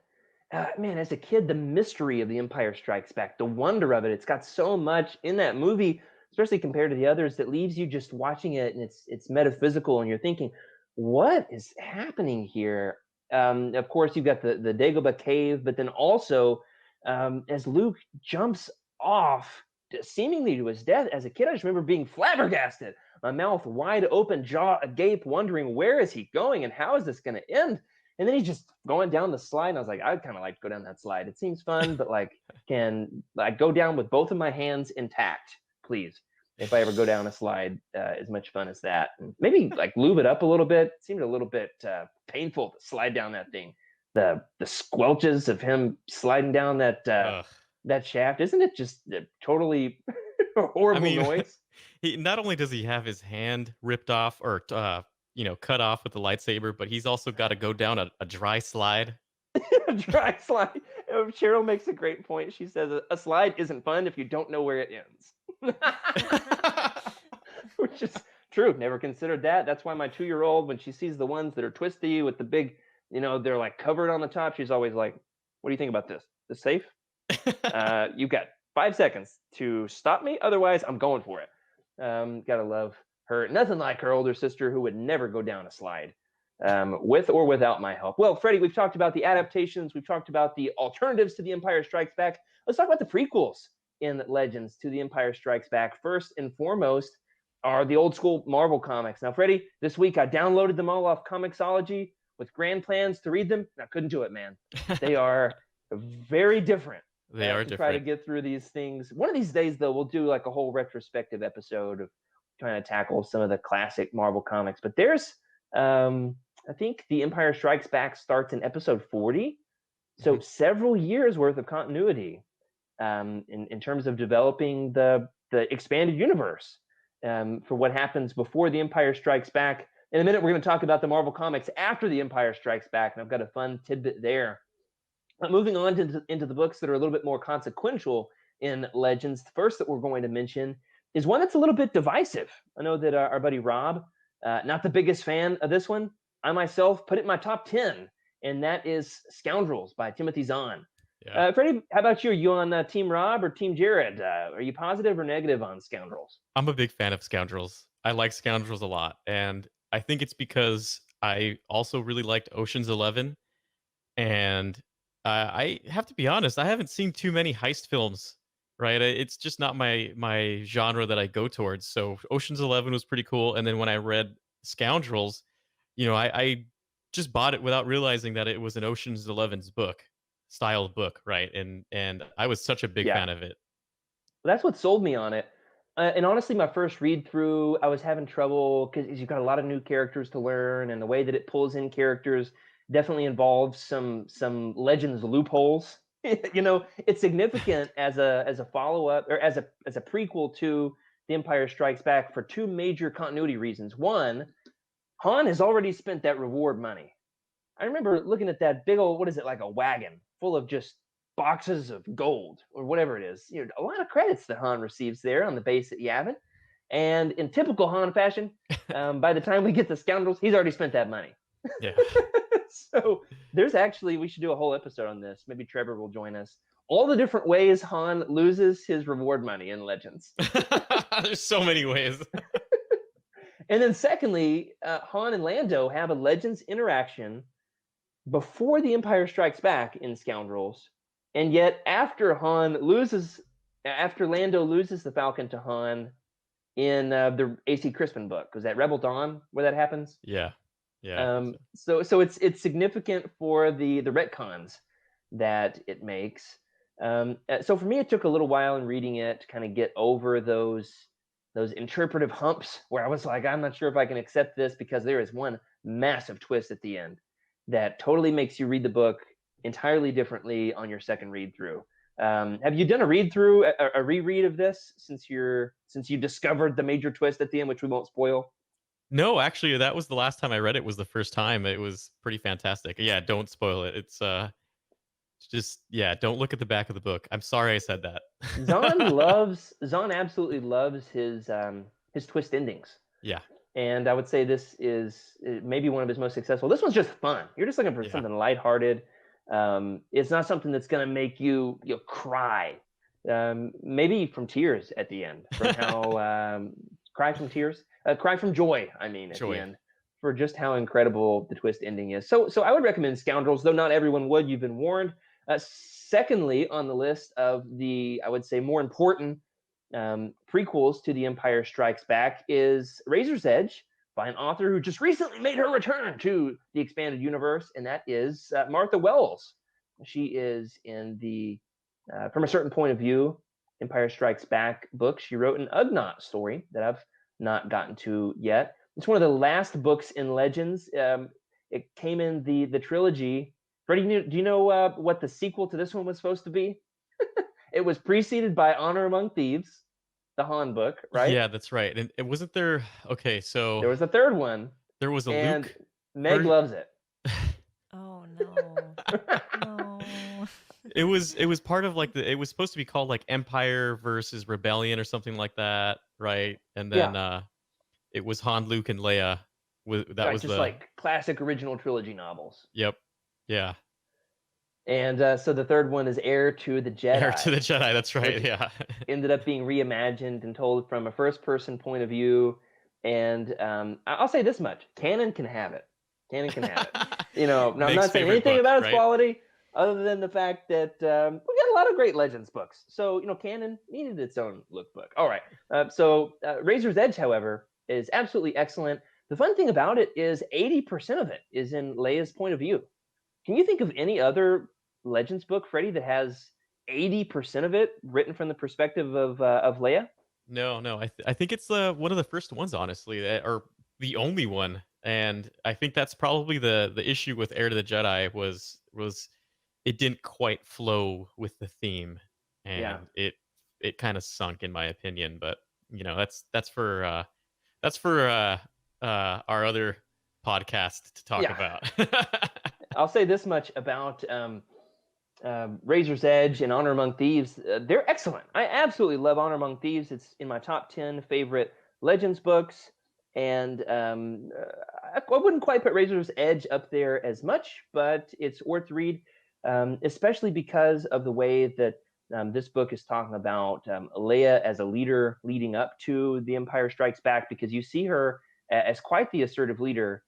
Man, as a kid, the mystery of The Empire Strikes Back, the wonder of it, it's got so much in that movie, especially compared to the others, that leaves you just watching it and it's metaphysical and you're thinking, what is happening here? Of course, you've got the Dagobah cave, but then also as Luke jumps off, seemingly to his death, as a kid, I just remember being flabbergasted, my mouth wide open, jaw agape, wondering where is he going and how is this going to end? And then he's just going down the slide, and I was like, I'd kind of like to go down that slide. It seems fun, but like, can I go down with both of my hands intact, please? If I ever go down a slide, as much fun as that, and maybe like lube it up a little bit. It seemed a little bit painful to slide down that thing. The squelches of him sliding down Ugh. that shaft, isn't it just totally I horrible mean, noise? he not only does he have his hand ripped off or cut off with the lightsaber, but he's also got to go down a dry slide. Dry slide. Cheryl makes a great point. She says a slide isn't fun if you don't know where it ends. Just true. Never considered that. That's why my 2-year-old, when she sees the ones that are twisty with the big, they're like covered on the top, she's always like, "What do you think about this? This safe? You've got 5 seconds to stop me. Otherwise, I'm going for it." Gotta love her. Nothing like her older sister who would never go down a slide with or without my help. Well, Freddie, we've talked about the adaptations. We've talked about the alternatives to The Empire Strikes Back. Let's talk about the prequels in Legends to The Empire Strikes Back. First and foremost are the old school Marvel comics. Now, Freddie, this week I downloaded them all off Comixology with grand plans to read them, and I couldn't do it, man. They are very different. They are to different. try to get through these things. One of these days, though, we'll do like a whole retrospective episode of trying to tackle some of the classic Marvel comics. But there's, I think The Empire Strikes Back starts in episode 40. So several years worth of continuity in terms of developing the expanded universe for what happens before The Empire Strikes Back. In a minute, we're going to talk about the Marvel comics after The Empire Strikes Back, and I've got a fun tidbit there. Moving on into the books that are a little bit more consequential in Legends, the first that we're going to mention is one that's a little bit divisive. I know that our buddy Rob, not the biggest fan of this one. I myself put it in my top 10, and that is Scoundrels by Timothy Zahn. Yeah. Freddie, how about you? Are you on Team Rob or Team Jared? Are you positive or negative on Scoundrels? I'm a big fan of Scoundrels. I like Scoundrels a lot, and I think it's because I also really liked Ocean's 11, and I have to be honest, I haven't seen too many heist films, right? It's just not my genre that I go towards. So Ocean's 11 was pretty cool, and then when I read Scoundrels, I just bought it without realizing that it was an Ocean's 11's book, style book, right? And I was such a big fan of it. Well, that's what sold me on it. And honestly, my first read through, I was having trouble because you've got a lot of new characters to learn, and the way that it pulls in characters definitely involves some Legends loopholes. It's significant as a follow up or as a prequel to The Empire Strikes Back for two major continuity reasons. One, Han has already spent that reward money. I remember looking at that big old, what is it, like a wagon full of just boxes of gold or whatever it is. A lot of credits that Han receives there on the base at Yavin. And in typical Han fashion, by the time we get to Scoundrels, he's already spent that money. Yeah. So we should do a whole episode on this. Maybe Trevor will join us. All the different ways Han loses his reward money in Legends. There's so many ways. And then secondly, Han and Lando have a Legends interaction before The Empire Strikes Back in Scoundrels, and yet after Lando loses the Falcon to Han in the A.C. Crispin book. Was that Rebel Dawn where that happens? Yeah. So it's significant for the retcons that it makes. So for me, it took a little while in reading it to kind of get over those interpretive humps where I was like, I'm not sure if I can accept this, because there is one massive twist at the end that totally makes you read the book entirely differently on your second read through. Have you done a read through, a reread of this since you discovered the major twist at the end, which we won't spoil? No, actually, that was the last time I read it. Was the first time. It was pretty fantastic. Yeah, don't spoil it. It's just don't look at the back of the book. I'm sorry I said that. Zahn absolutely loves his twist endings. Yeah. And I would say this is maybe one of his most successful. This one's just fun. You're just looking for something lighthearted. It's not something that's going to make you cry. Maybe from tears at the end. From how cry from joy. I mean, at the end, for just how incredible the twist ending is. So I would recommend Scoundrels, though not everyone would. You've been warned. Secondly, on the list of the, I would say, more important prequels to The Empire Strikes Back is Razor's Edge by an author who just recently made her return to the expanded universe, and that is Martha Wells. She is in the From a Certain Point of View, Empire Strikes Back book. She wrote an Ugnaught story that I've not gotten to yet. It's one of the last books in Legends. It came in the trilogy. Freddie, do you know what the sequel to this one was supposed to be? It was preceded by Honor Among Thieves, the Han book, right? Yeah, that's right. And it wasn't there. Okay, so there was a third one. There was a and Luke. Meg loves it. Oh no. No. It was part of like it was supposed to be called like Empire versus Rebellion or something like that, right? And then it was Han, Luke, and Leia. That Right, was just the like classic original trilogy novels. yep, yeah. And so the third one is Heir to the Heir to the Jedi, Jedi. That's right. which Yeah. ended up being reimagined and told from a first-person point of view. And I'll say this much: canon can have it. Canon can have it. Now I'm Meg's not saying favorite anything book, about its right? quality, other than the fact that we got a lot of great Legends books. So canon needed its own lookbook. All right. Razor's Edge, however, is absolutely excellent. The fun thing about it is 80% of it is in Leia's point of view. Can you think of any other Legends book, Freddie, that has 80% of it written from the perspective of Leia? No, no. I think it's one of the first ones, honestly, or the only one. And I think that's probably the issue with Heir to the Jedi was it didn't quite flow with the theme, Yeah. and it kind of sunk, in my opinion. But that's for our other podcast to talk Yeah. about. I'll say this much about Razor's Edge and Honor Among Thieves. They're excellent. I absolutely love Honor Among Thieves. It's in my top 10 favorite Legends books. And I wouldn't quite put Razor's Edge up there as much, but it's worth read, especially because of the way that this book is talking about Leia as a leader leading up to The Empire Strikes Back, because you see her as quite the assertive leader.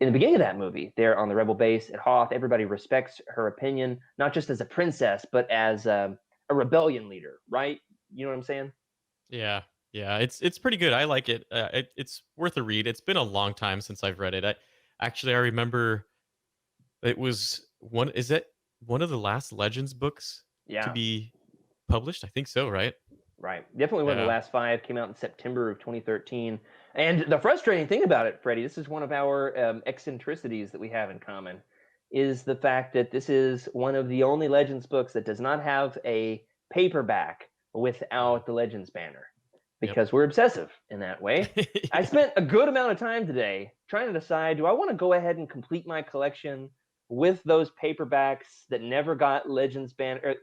In the beginning of that movie, there on the Rebel base at Hoth, everybody respects her opinion, not just as a princess, but as a rebellion leader, right? You know what I'm saying? Yeah, yeah, it's pretty good. I like it. It's worth a read. It's been a long time since I've read it. I remember it was one. Is it one of the last Legends books to Yeah, be published? I think so. Right? right. Definitely one of the Yeah. last five. Came out in September of 2013. And the frustrating thing about it, Freddie, this is one of our eccentricities that we have in common, is the fact that this is one of the only Legends books that does not have a paperback Yeah. without the Legends banner, Yep. because we're obsessive in that way. I spent a good amount of time today trying to decide, do I want to go ahead and complete my collection with those paperbacks that never got Legends banner,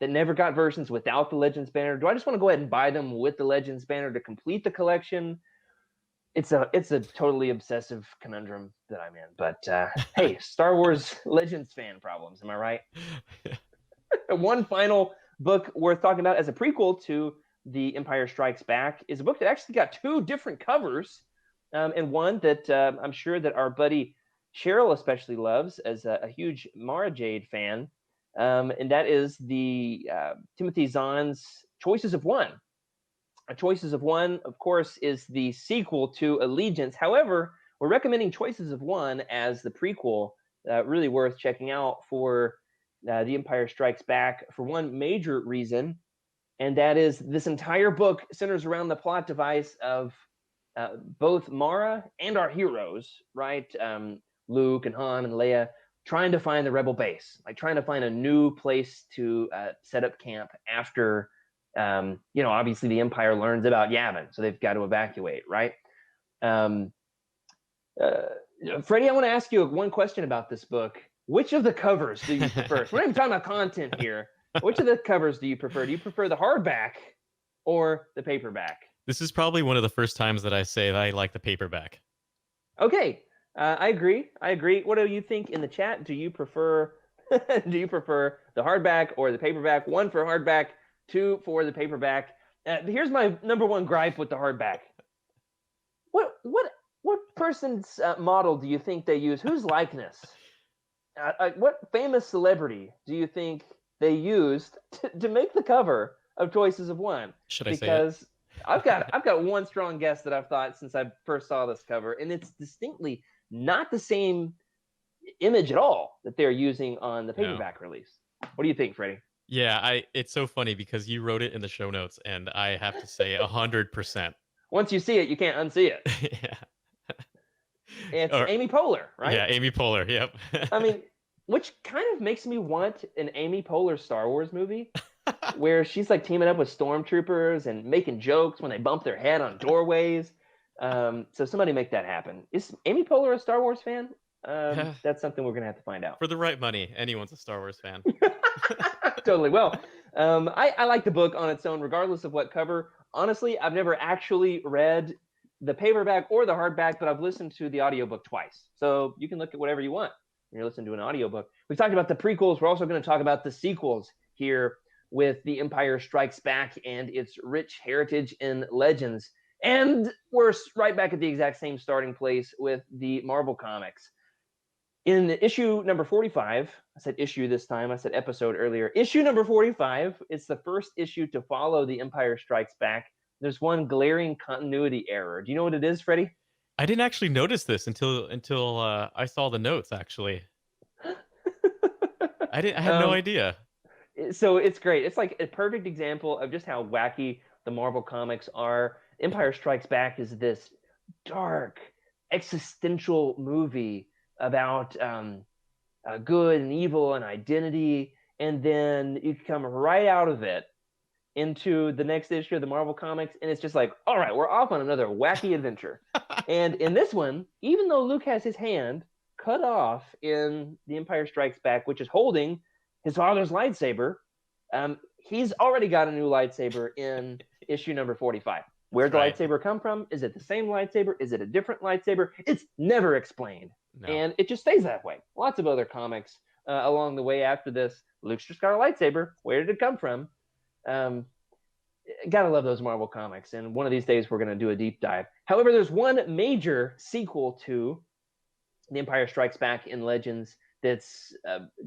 that never got versions without the Legends banner? Do I just want to go ahead and buy them with the Legends banner to complete the collection? It's a totally obsessive conundrum that I'm in. But hey, Star Wars Legends fan problems, am I right? One final book worth talking about as a prequel to The Empire Strikes Back is a book that actually got two different covers, and one that I'm sure that our buddy Cheryl especially loves as a huge Mara Jade fan, and that is the Timothy Zahn's Choices of One. Choices of One, of course, is the sequel to Allegiance. However, we're recommending Choices of One as the prequel. Really worth checking out for The Empire Strikes Back for one major reason, and that is this entire book centers around the plot device of both Mara and our heroes, right? Luke and Han and Leia trying to find the Rebel base, like trying to find a new place to set up camp after obviously the Empire learns about Yavin, so they've got to evacuate, right? Um, Freddie, I want to ask you one question about this book. Which of the covers do you prefer? So we're not even talking about content here. Which of the covers do you prefer? Do you prefer the hardback or the paperback? This is probably one of the first times that I say that I like the paperback. Okay, I agree. I agree. What do you think in the chat? Do you prefer the hardback or the paperback? One for hardback, two for the paperback. Here's my number one gripe with the hardback. What person's model do you think they use? Whose likeness? What famous celebrity do you think they used to make the cover of Choices of One? Should I say it? Because I've got one strong guess that I've thought since I first saw this cover, and it's distinctly not the same image at all that they're using on the paperback release. What do you think, Freddie? Yeah, it's so funny because you wrote it in the show notes, and I have to say 100%. Once you see it, you can't unsee it. Yeah. It's Amy Poehler, right? Yeah, Amy Poehler. Yep. I mean, which kind of makes me want an Amy Poehler Star Wars movie where she's like teaming up with stormtroopers and making jokes when they bump their head on doorways. So somebody make that happen. Is Amy Poehler a Star Wars fan? That's something we're gonna have to find out. For the right money, anyone's a Star Wars fan. Totally. Well, I like the book on its own, regardless of what cover. Honestly, I've never actually read the paperback or the hardback, but I've listened to the audiobook twice. So you can look at whatever you want when you're listening to an audiobook. We've talked about the prequels. We're also going to talk about the sequels here with The Empire Strikes Back and its rich heritage in Legends. And we're right back at the exact same starting place with the Marvel Comics. In issue number 45, I said issue this time, I said episode earlier. Issue number 45, it's the first issue to follow The Empire Strikes Back. There's one glaring continuity error. Do you know what it is, Freddie? I didn't actually notice this until I saw the notes. Actually, I had no idea. So it's great. It's like a perfect example of just how wacky the Marvel comics are. Empire Strikes Back is this dark, existential movie about good and evil and identity, and then you come right out of it into the next issue of the Marvel comics, and it's just like, all right, we're off on another wacky adventure. And in this one, even though Luke has his hand cut off in The Empire Strikes Back, which is holding his father's lightsaber, he's already got a new lightsaber in issue number 45. Where'd the lightsaber come from? Is it the same lightsaber? Is it a different lightsaber? It's never explained. No. And it just stays that way. Lots of other comics along the way after this. Luke's just got a lightsaber. Where did it come from? Gotta love those Marvel comics. And one of these days, we're going to do a deep dive. However, there's one major sequel to The Empire Strikes Back in Legends that's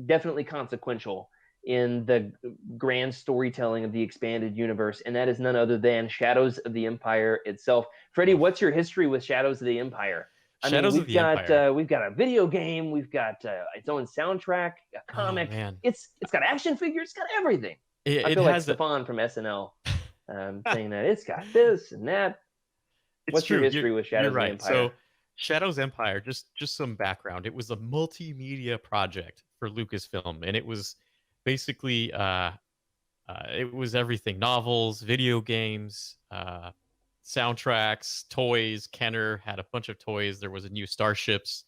definitely consequential in the grand storytelling of the expanded universe, and that is none other than Shadows of the Empire itself. Freddie, what's your history with Shadows of the Empire? We've got a video game, we've got its own soundtrack, a comic. Oh, man. It's got action figures, it's got everything. I feel like Stefan from SNL saying that it's got this and that. What's your history with Shadows of the Empire? So Shadows Empire, just some background. It was a multimedia project for Lucasfilm, and it was basically it was everything: novels, video games, soundtracks, toys. Kenner had a bunch of toys. There was a new starships,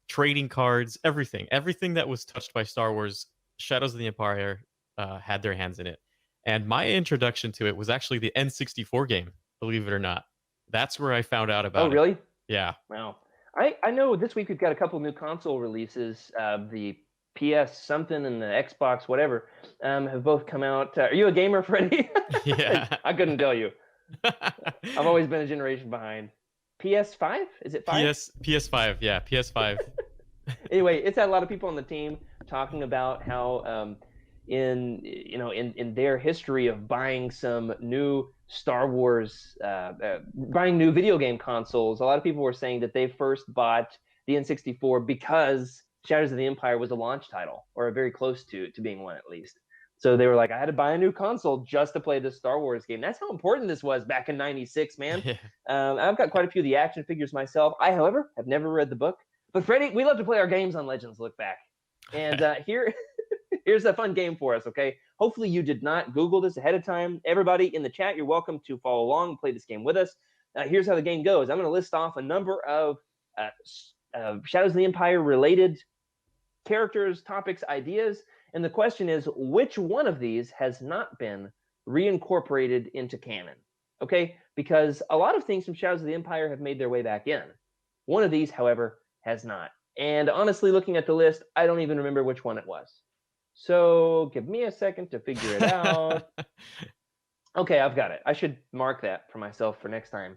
trading cards, everything that was touched by Star Wars. Shadows of the Empire had their hands in it, and my introduction to it was actually the N64 game. Believe it or not, that's where I found out about it. Oh, really? Yeah. Wow. I know this week we've got a couple new console releases. The PS something and the Xbox whatever have both come out. Are you a gamer, Freddie? Yeah. I couldn't tell you. I've always been a generation behind. PS5? Is it 5? PS5, yeah, PS5. Anyway, it's had a lot of people on the team talking about how in their history of buying some new Star Wars, buying new video game consoles, a lot of people were saying that they first bought the N64 because Shadows of the Empire was a launch title, or very close to being one at least. So they were like, I had to buy a new console just to play this Star Wars game. That's how important this was back in '96, man. Yeah. I've got quite a few of the action figures myself. I, however, have never read the book. But Freddie, we love to play our games on Legends Lookback. And here's a fun game for us, okay? Hopefully you did not Google this ahead of time. Everybody in the chat, you're welcome to follow along and play this game with us. Here's how the game goes. I'm going to list off a number of Shadows of the Empire related characters, topics, ideas. And the question is, which one of these has not been reincorporated into canon? Okay? Because a lot of things from Shadows of the Empire have made their way back in. One of these, however, has not. And honestly, looking at the list, I don't even remember which one it was. So give me a second to figure it out. Okay, I've got it. I should mark that for myself for next time,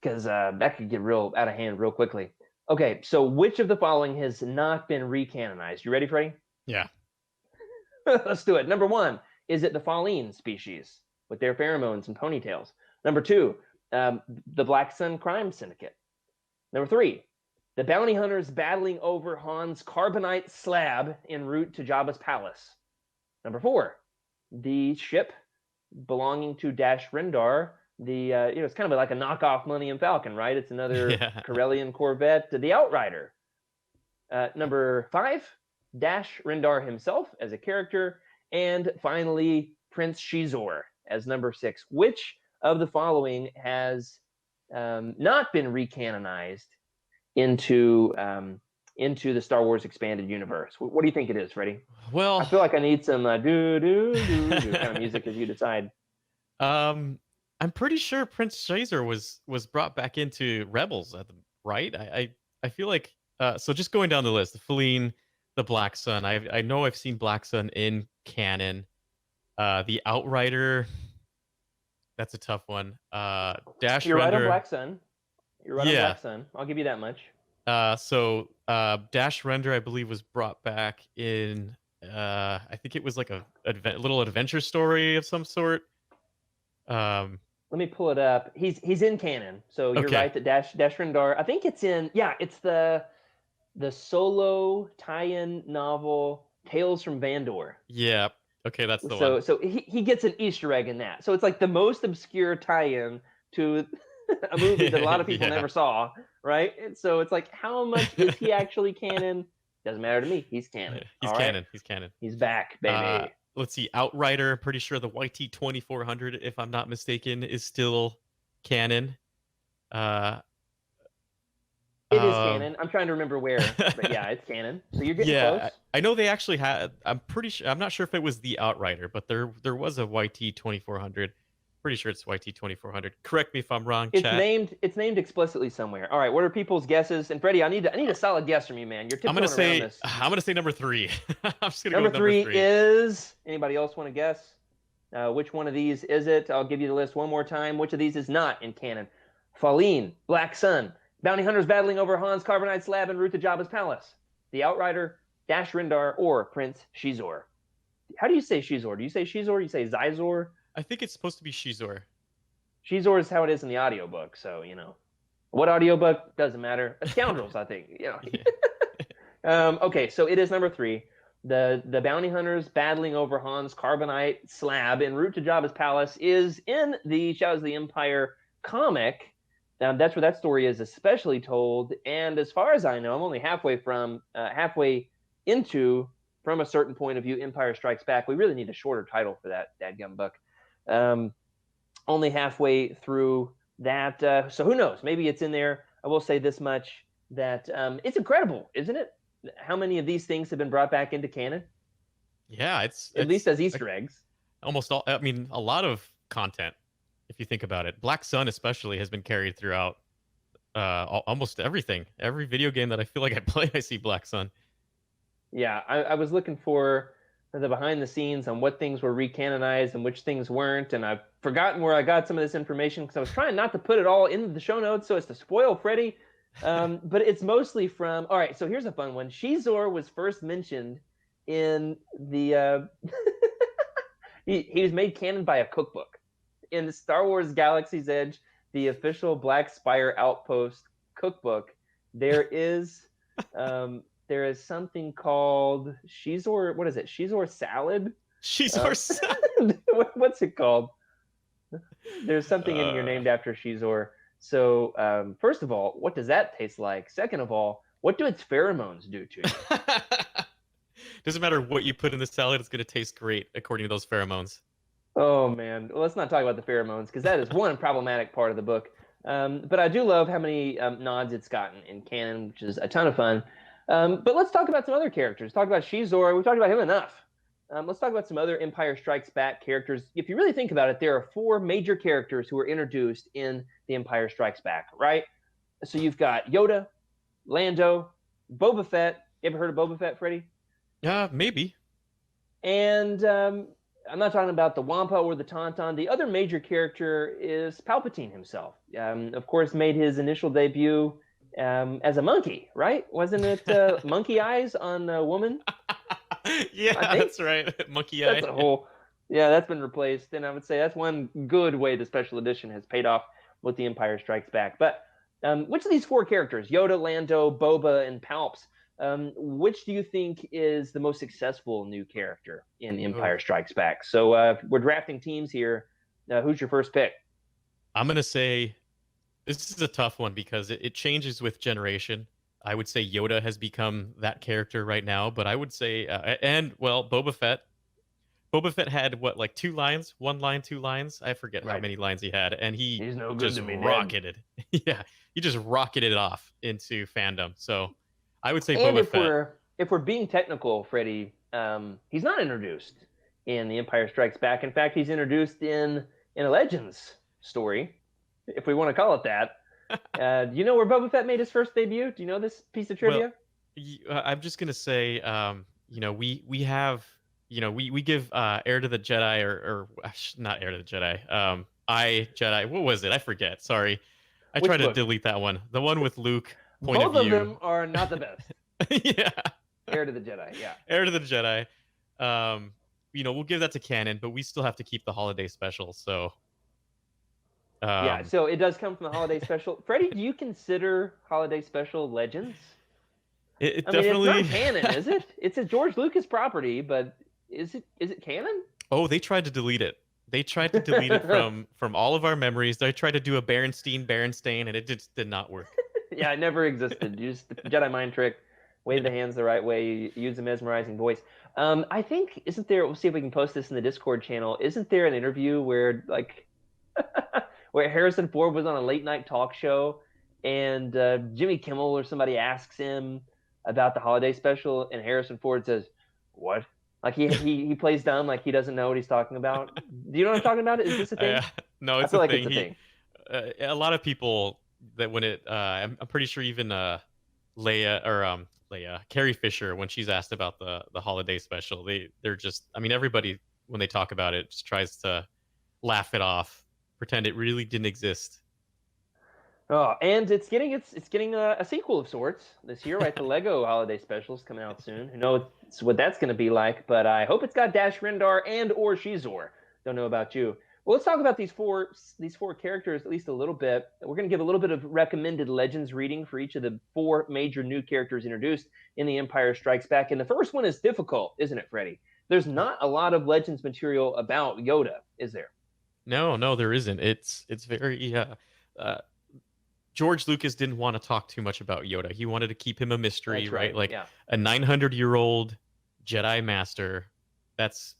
because that could get real out of hand real quickly. Okay, so which of the following has not been recanonized? You ready, Freddie? Yeah. Let's do it. Number 1, is it the Falleen species with their pheromones and ponytails? Number 2, the Black Sun Crime Syndicate. Number 3, the bounty hunters battling over Han's carbonite slab en route to Jabba's palace. Number 4, the ship belonging to Dash Rendar. It's kind of like a knockoff Millennium Falcon, right? It's another Corellian Corvette, the Outrider. Number 5, Dash Rendar himself as a character. And finally, Prince Shizor as number 6. Which of the following has not been recanonized into the Star Wars expanded universe? What do you think it is, Freddie? Well, I feel like I need some do kind of music as you decide. I'm pretty sure Prince Shazer was brought back into Rebels at the right. I feel like so just going down the list, the Feline, the Black Sun. I know I've seen Black Sun in canon. The Outrider, that's a tough one. Dash You're right on Render, Black Sun. You're right on yeah. Black Sun. I'll give you that much. Dash Render, I believe, was brought back in. I think it was like a little adventure story of some sort. Let me pull it up. He's in canon, so you're Okay. right that Dash Rendar. I think it's in. Yeah, it's the solo tie-in novel Tales from Vandor. Yeah. Okay, that's the one. So he gets an Easter egg in that. So it's like the most obscure tie-in to a movie that a lot of people Yeah. never saw, right? And so it's like, how much is he actually canon? Doesn't matter to me. He's canon. He's all canon. right? He's canon. He's back, baby. Let's see. Outrider, pretty sure the YT 2400, if I'm not mistaken, is still canon. It is canon. I'm trying to remember where, but yeah, it's canon. So you're getting yeah, close. I know they actually had. I'm pretty sure. I'm not sure if it was the Outrider, but there was a YT 2400. Pretty sure it's YT 2400. Correct me if I'm wrong. It's Chat. named explicitly somewhere. All right, what are people's guesses? And Freddie, I need a solid guess from you, man. You're I'm tiptoeing gonna around say. this. I'm gonna say number 3. I'm just gonna go Number with number three 3. is. Anybody else want to guess? Which one of these is it? I'll give you the list one more time. Which of these is not in canon? Faline, Black Sun, bounty hunters battling over Han's carbonite slab en route to Jabba's palace, the Outrider, Dash Rendar, or Prince Shizor. How do you say Shizor? Do you say Shizor? You say Zizor? I think it's supposed to be Shizor. Shizor is how it is in the audiobook, so you know. What audiobook? Doesn't matter. Scoundrels, I think. You know. Yeah. Okay, so it is number 3. The bounty hunters battling over Han's carbonite slab en route to Jabba's palace is in the Shadows of the Empire comic. That's where that story is especially told. And as far as I know, I'm only halfway into, from a certain point of view, Empire Strikes Back. We really need a shorter title for that dadgum book. Only halfway through that. So who knows? Maybe it's in there. I will say this much, that it's incredible, isn't it? How many of these things have been brought back into canon? Yeah, it's at least as Easter eggs. Almost all. I mean, a lot of content, if you think about it. Black Sun especially has been carried throughout almost everything. Every video game that I feel like I play, I see Black Sun. Yeah, I was looking for the behind the scenes on what things were recanonized and which things weren't, and I've forgotten where I got some of this information because I was trying not to put it all into the show notes so as to spoil Freddy. But it's mostly from. All right, so here's a fun one. Shizor was first mentioned in the. He was made canon by a cookbook in the Star Wars Galaxy's Edge, the official Black Spire Outpost cookbook. There is something called Shizor. What is it? Shizor salad. Shizor salad. What's it called? There's something in here named after Shizor. So, first of all, what does that taste like? Second of all, what do its pheromones do to you? Doesn't matter what you put in the salad, it's going to taste great according to those pheromones. Oh, man. Well, let's not talk about the pheromones because that is one problematic part of the book. But I do love how many nods it's gotten in canon, which is a ton of fun. But let's talk about some other characters. Talk about Shizor. We've talked about him enough. Let's talk about some other Empire Strikes Back characters. If you really think about it, there are 4 major characters who were introduced in The Empire Strikes Back, right? So you've got Yoda, Lando, Boba Fett. You ever heard of Boba Fett, Freddie? Maybe. And I'm not talking about the Wampa or the Tauntaun. The other major character is Palpatine himself. Of course, made his initial debut as a monkey, right? Wasn't it monkey eyes on a woman? Yeah, that's right. Monkey eye. That's been replaced. And I would say that's one good way the special edition has paid off with The Empire Strikes Back. But which of these 4 characters, Yoda, Lando, Boba, and Palps, which do you think is the most successful new character in Empire Strikes Back? So we're drafting teams here. Who's your first pick? I'm going to say this is a tough one because it changes with generation. I would say Yoda has become that character right now, but I would say, Boba Fett. Boba Fett had what, like 2 lines? 1 line, 2 lines? I forget how many lines he had, and he's no good just to me, rocketed. Yeah, he just rocketed off into fandom. So I would say Boba Fett. If we're being technical, Freddie, he's not introduced in The Empire Strikes Back. In fact, he's introduced in a Legends story, if we want to call it that. Do you know where Boba Fett made his first debut? Do you know this piece of Well, trivia? I'm just gonna say, we have, we give Heir to the Jedi not Heir to the Jedi, I Jedi. What was it? I forget. Sorry, I Which tried to book? delete that one. The one with Luke, point of Both of view. them are not the best. Yeah, Heir to the Jedi, yeah. Heir to the Jedi. Um, we'll give that to canon, but we still have to keep the holiday special. So, Yeah, um, so it does come from the holiday special. Freddie, do you consider holiday special Legends? it I mean, it's not definitely. canon, is it? It's a George Lucas property, but is it canon? Oh, they tried to delete it. They tried to delete it from all of our memories. They tried to do a Berenstain, and it just did not work. Yeah, it never existed. You just Jedi mind trick, wave Yeah. the hands the right way, use a mesmerizing voice. I think isn't there? We'll see if we can post this in the Discord channel. Isn't there an interview where like where Harrison Ford was on a late night talk show, and Jimmy Kimmel or somebody asks him about the holiday special, and Harrison Ford says, "What?" Like he plays dumb, like he doesn't know what he's talking about. Do you know what I'm talking about? Is this a thing? No, I it's feel a like it's thing. a thing. A lot of people that when it, I'm pretty sure even Carrie Fisher, when she's asked about the holiday special, they're just, I mean, everybody when they talk about it just tries to laugh it off, pretend it really didn't exist. Oh, and it's getting a sequel of sorts this year, right? The Lego holiday special is coming out soon. Who knows what that's going to be like? But I hope it's got Dash Rendar and or Shizor. Don't know about you. Well, let's talk about these four characters at least a little bit. We're going to give a little bit of recommended Legends reading for each of the four major new characters introduced in The Empire Strikes Back. And the first one is difficult, isn't it, Freddie? There's not a lot of Legends material about Yoda, is there? No, there isn't. It's very uh, George Lucas didn't want to talk too much about Yoda. He wanted to keep him a mystery, That's right? right. Like Yeah. a 900-year-old Jedi Master. That's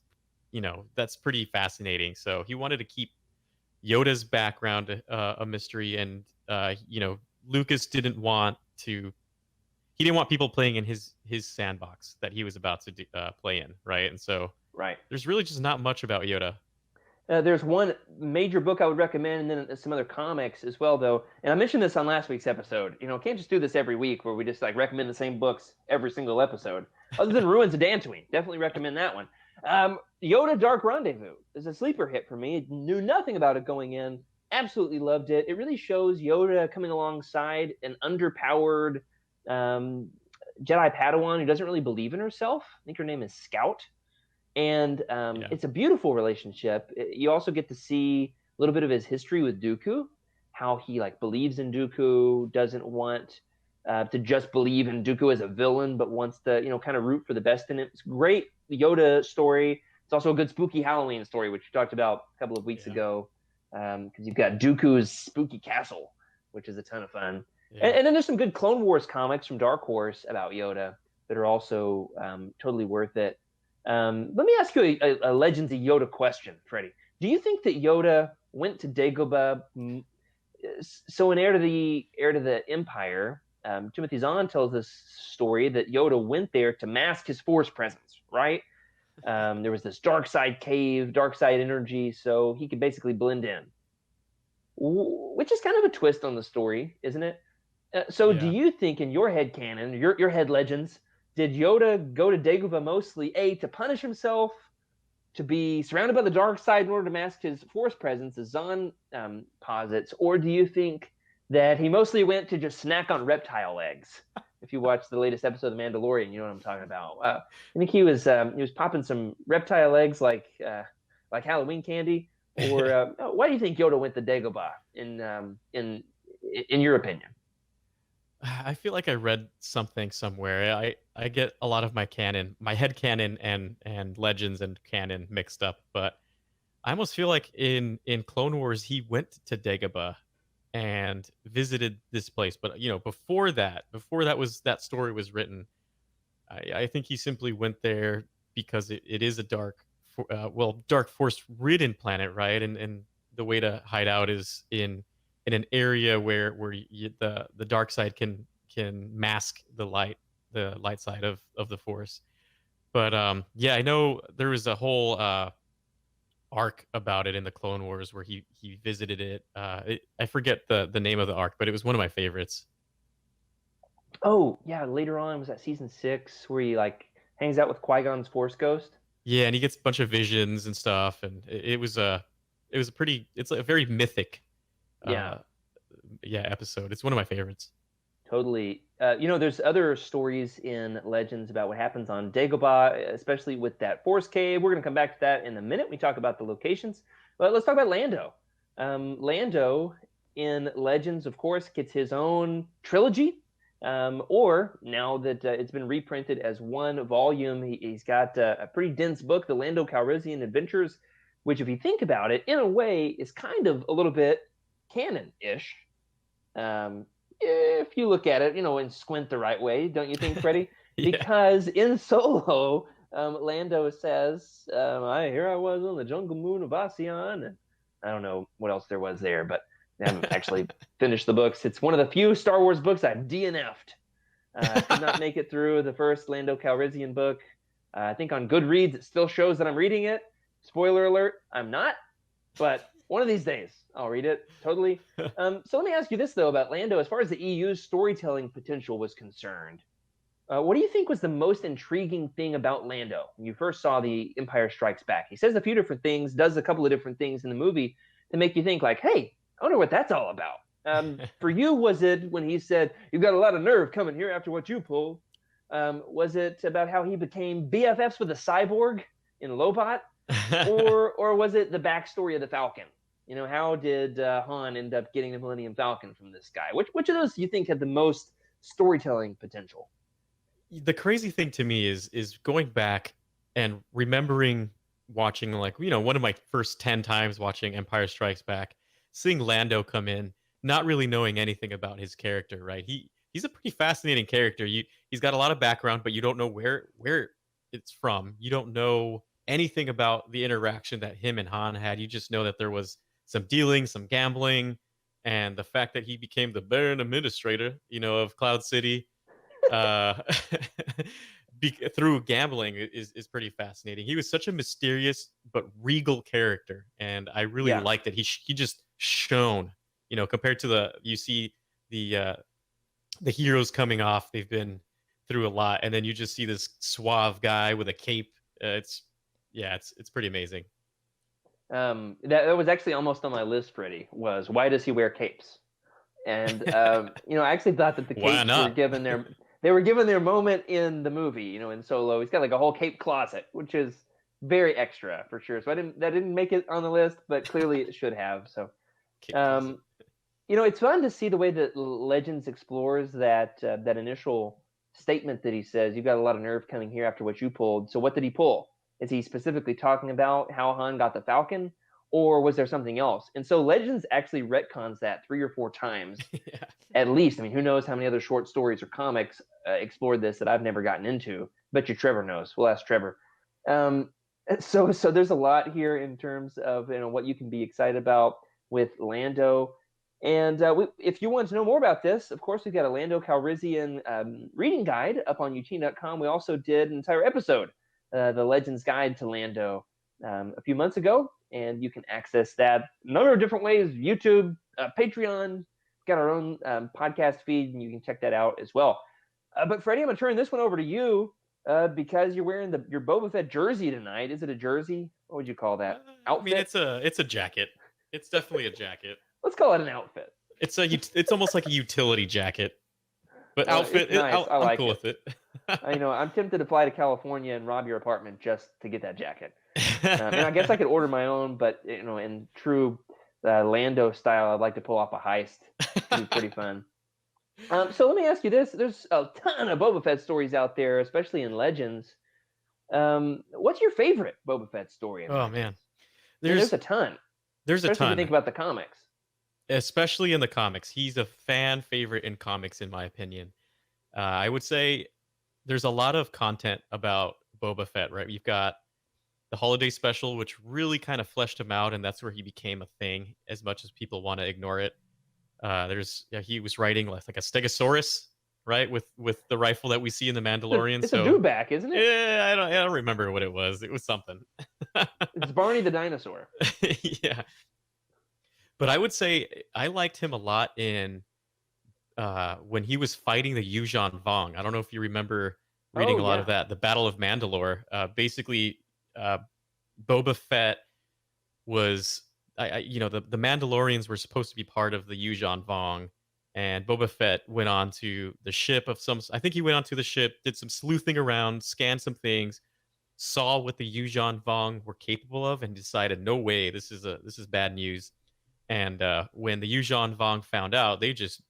that's pretty fascinating. So he wanted to keep Yoda's background a mystery, and Lucas didn't want to. He didn't want people playing in his sandbox that he was about to play in, right? And so Right. there's really just not much about Yoda. There's one major book I would recommend, and then some other comics as well, though. And I mentioned this on last week's episode. Can't just do this every week where we just like recommend the same books every single episode. Other than Ruins of Dantooine, definitely recommend that one. Yoda Dark Rendezvous is a sleeper hit for me. Knew nothing about it going in. Absolutely loved it. It really shows Yoda coming alongside an underpowered um, Jedi Padawan who doesn't really believe in herself. I think her name is Scout, and Yeah. it's a beautiful relationship. You also get to see a little bit of his history with Dooku, how he like believes in Dooku, doesn't want to just believe in Dooku as a villain, but wants to kind of root for the best in it. It's a great Yoda story. It's also a good spooky Halloween story, which we talked about a couple of weeks ago, because you've got Dooku's spooky castle, which is a ton of fun. Yeah. And then there's some good Clone Wars comics from Dark Horse about Yoda that are also totally worth it. Let me ask you a Legends of Yoda question, Freddie. Do you think that Yoda went to Dagobah? So in Heir to the Empire, Timothy Zahn tells this story that Yoda went there to mask his Force presence, right? There was this dark side cave, dark side energy, so he could basically blend in, which is kind of a twist on the story, isn't it? So do Yeah. you think in your head canon, your head Legends, did Yoda go to Dagobah mostly to punish himself, to be surrounded by the dark side in order to mask his Force presence, as Zahn posits, or do you think that he mostly went to just snack on reptile eggs? If you watch the latest episode of The Mandalorian, you know what I'm talking about. I think he was popping some reptile eggs like Halloween candy. Or why do you think Yoda went to Dagobah in your opinion? I feel like I read something somewhere. I get a lot of my head canon and Legends and canon mixed up, but I almost feel like in Clone Wars he went to Dagobah and visited this place. But before that story was written, I think he simply went there because it is a dark force ridden planet, right? And the way to hide out is in an area where the dark side can mask the light side of the force. But yeah, I know there was a whole arc about it in the Clone Wars where he visited it. I forget the name of the arc, but it was one of my favorites. Oh yeah, later on was that season 6 where he like hangs out with Qui-Gon's Force Ghost. Yeah, and he gets a bunch of visions and stuff, and it was a pretty it's a very mythic Yeah, uh yeah episode. It's one of my favorites. totally. There's other stories in Legends about what happens on Dagobah, especially with that Force Cave. We're gonna come back to that in a minute. We talk about the locations, but let's talk about Lando. Lando in Legends, of course, gets his own trilogy. Or now that it's been reprinted as one volume, he's got a pretty dense book, The Lando Calrissian Adventures, which, if you think about it, in a way, is kind of a little bit canon-ish. If you look at it, and squint the right way, don't you think, Freddie? Yeah. Because in Solo, Lando says, "Here I was on the jungle moon of Asean," and I don't know what else there was there, but I haven't actually finished the books. It's one of the few Star Wars books I've DNF'd. I could not make it through the first Lando Calrissian book. I think on Goodreads it still shows that I'm reading it. Spoiler alert, I'm not. But one of these days, I'll read it, totally. So let me ask you this, though, about Lando. As far as the EU's storytelling potential was concerned, what do you think was the most intriguing thing about Lando when you first saw The Empire Strikes Back? He says a few different things, does a couple of different things in the movie to make you think like, hey, I wonder what that's all about. For you, was it when he said, "You've got a lot of nerve coming here after what you pulled"? Was it about how he became BFFs with a cyborg in Lobot? Or was it the backstory of the Falcon? How did Han end up getting the Millennium Falcon from this guy? Which of those do you think had the most storytelling potential? The crazy thing to me is going back and remembering watching like one of my first 10 times watching Empire Strikes Back, seeing Lando come in, not really knowing anything about his character, right? He's a pretty fascinating character. He's got a lot of background, but you don't know where it's from. You don't know anything about the interaction that him and Han had. You just know that there was some dealing, some gambling, and the fact that he became the Baron Administrator, of Cloud City uh, through gambling is pretty fascinating. He was such a mysterious but regal character, and I really Yeah. liked it. He just shone, compared to you see the heroes coming off. They've been through a lot, and then you just see this suave guy with a cape. It's pretty amazing. That was actually almost on my list, Freddie, was why does he wear capes? And I actually thought that the Why capes not? they were given their moment in the movie. In Solo, he's got like a whole cape closet, which is very extra for sure. So that didn't make it on the list, but clearly it should have. So, Cape closet. it's fun to see the way that Legends explores that initial statement that he says, "You've got a lot of nerve coming here after what you pulled." So what did he pull? Is he specifically talking about how Han got the Falcon, or was there something else? And so Legends actually retcons that 3 or 4 times Yeah. at least. I mean, who knows how many other short stories or comics explored this that I've never gotten into. Bet you Trevor knows. We'll ask Trevor. So there's a lot here in terms of what you can be excited about with Lando. And if you want to know more about this, of course, we've got a Lando Calrissian reading guide up on youtube.com. We also did an entire episode, the Legends Guide to Lando, a few months ago, and you can access that a number of different ways: YouTube, Patreon. Got our own podcast feed, and you can check that out as well. But Freddie, I'm gonna turn this one over to you because you're wearing your Boba Fett jersey tonight. Is it a jersey? What would you call that? I mean, Outfit? it's a jacket. It's definitely a jacket. Let's call it an outfit. It's almost like a utility jacket, but outfit. It's nice. I I'm like cool it. with it. I'm tempted to fly to California and rob your apartment just to get that jacket. And I guess I could order my own, but in true Lando style, I'd like to pull off a heist. It'd be pretty fun. So let me ask you this: there's a ton of Boba Fett stories out there, especially in Legends. What's your favorite Boba Fett story? Oh man, There's a ton. There's a Especially if you ton, think about the comics. especially in the comics. He's a fan favorite in comics, in my opinion. I would say there's a lot of content about Boba Fett, right? You've got the holiday special, which really kind of fleshed him out, and that's where he became a thing. As much as people want to ignore it, he was writing like a Stegosaurus right? With the rifle that we see in the Mandalorian. It's a So dewback, isn't it? yeah, I don't remember what it was. It was something. It's Barney the dinosaur. Yeah, but I would say I liked him a lot in when he was fighting the Yuuzhan Vong. I don't know if you remember reading Oh a lot of yeah, that. The Battle of Mandalore. Basically, uh, Boba Fett was, the Mandalorians were supposed to be part of the Yuuzhan Vong, and Boba Fett went on to the ship of some. I think he went onto the ship, did some sleuthing around, scanned some things, saw what the Yuuzhan Vong were capable of, and decided, no way, this is bad news. And when the Yuuzhan Vong found out, they just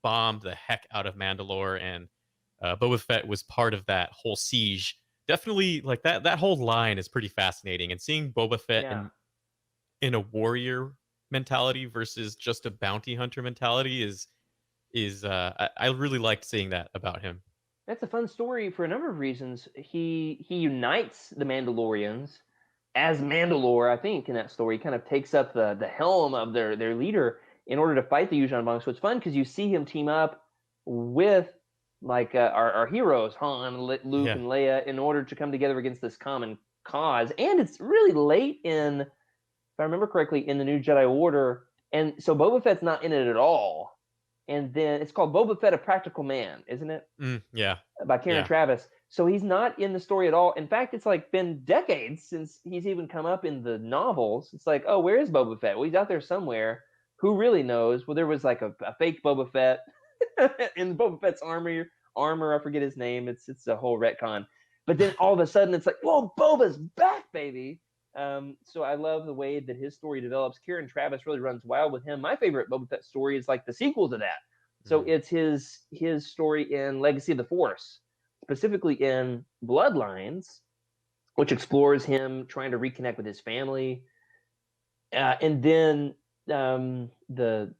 bombed the heck out of Mandalore, and Boba Fett was part of that whole siege. Definitely, like that whole line is pretty fascinating, and seeing Boba Fett yeah. in a warrior mentality versus just a bounty hunter mentality I really liked seeing that about him. That's a fun story for a number of reasons. He unites the Mandalorians as Mandalore, I think, in that story. He kind of takes up the helm of their leader in order to fight the Yuuzhan Vong. So it's fun because you see him team up with like our heroes, Han, Luke, Yeah. and Leia, in order to come together against this common cause. And it's really late in, if I remember correctly, in the New Jedi Order, and so Boba Fett's not in it at all. And then it's called Boba Fett: A Practical Man, isn't it? Yeah. By Karen Yeah. Travis. So he's not in the story at all. In fact, it's like been decades since he's even come up in the novels. It's like, oh, where is Boba Fett? Well, he's out there somewhere. Who really knows? Well, there was like a fake Boba Fett in Boba Fett's armor. I forget his name. It's a whole retcon. But then all of a sudden, it's like, whoa, Boba's back, baby. So I love the way that his story develops. Karen Travis really runs wild with him. My favorite Boba Fett story is like the sequel to that. So Mm. it's his story in Legacy of the Force, specifically in Bloodlines, which explores him trying to reconnect with his family, and then the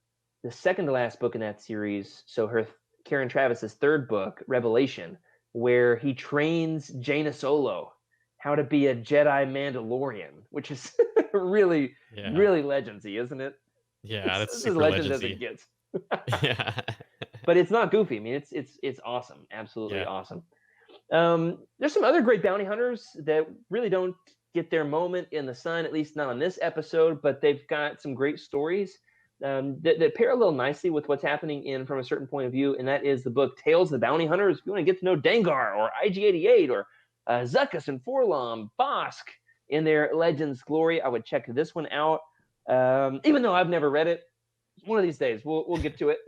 second to last book in that series. So Karen Travis's third book, Revelation, where he trains Jaina Solo how to be a Jedi Mandalorian, which is really Yeah. really legendsy, isn't it? Yeah, that's It's as super legends as it legendsy. gets. Yeah. But it's not goofy. I mean, it's awesome, absolutely Yeah. awesome. There's some other great bounty hunters that really don't get their moment in the sun, at least not on this episode, but they've got some great stories that parallel nicely with what's happening in From a Certain Point of View, and that is the book Tales of the Bounty Hunters. If you want to get to know Dengar or IG-88 or Zuckuss and Forlom, Bosk in their Legends glory, I would check this one out. Even though I've never read it, one of these days we'll get to it.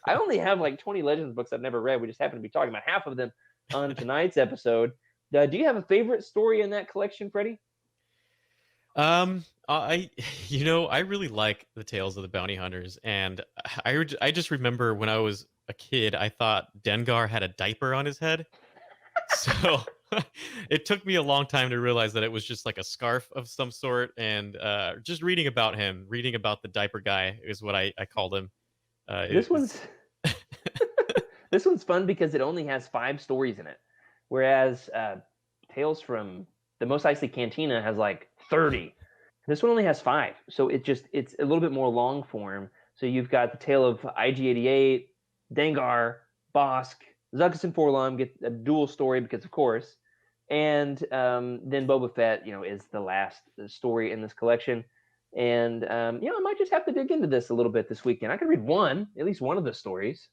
I only have like 20 Legends books I've never read. We just happen to be talking about half of them on tonight's episode. Do you have a favorite story in that collection, Freddie? I I really like the Tales of the Bounty Hunters, and I just remember when I was a kid, I thought Dengar had a diaper on his head. So it took me a long time to realize that it was just like a scarf of some sort, and just reading about him, reading about the diaper guy is what I called him. This It's one's this one's fun because it only has 5 stories in it, whereas Tales from the Mos Eisley Cantina has like 30. This one only has 5, so it's a little bit more long form. So you've got the tale of IG-88, Dengar, Bosk, Zuckuss and Forlom get a dual story because of course, and then Boba Fett, is the last story in this collection. And I might just have to dig into this a little bit this weekend. I could read at least one of the stories.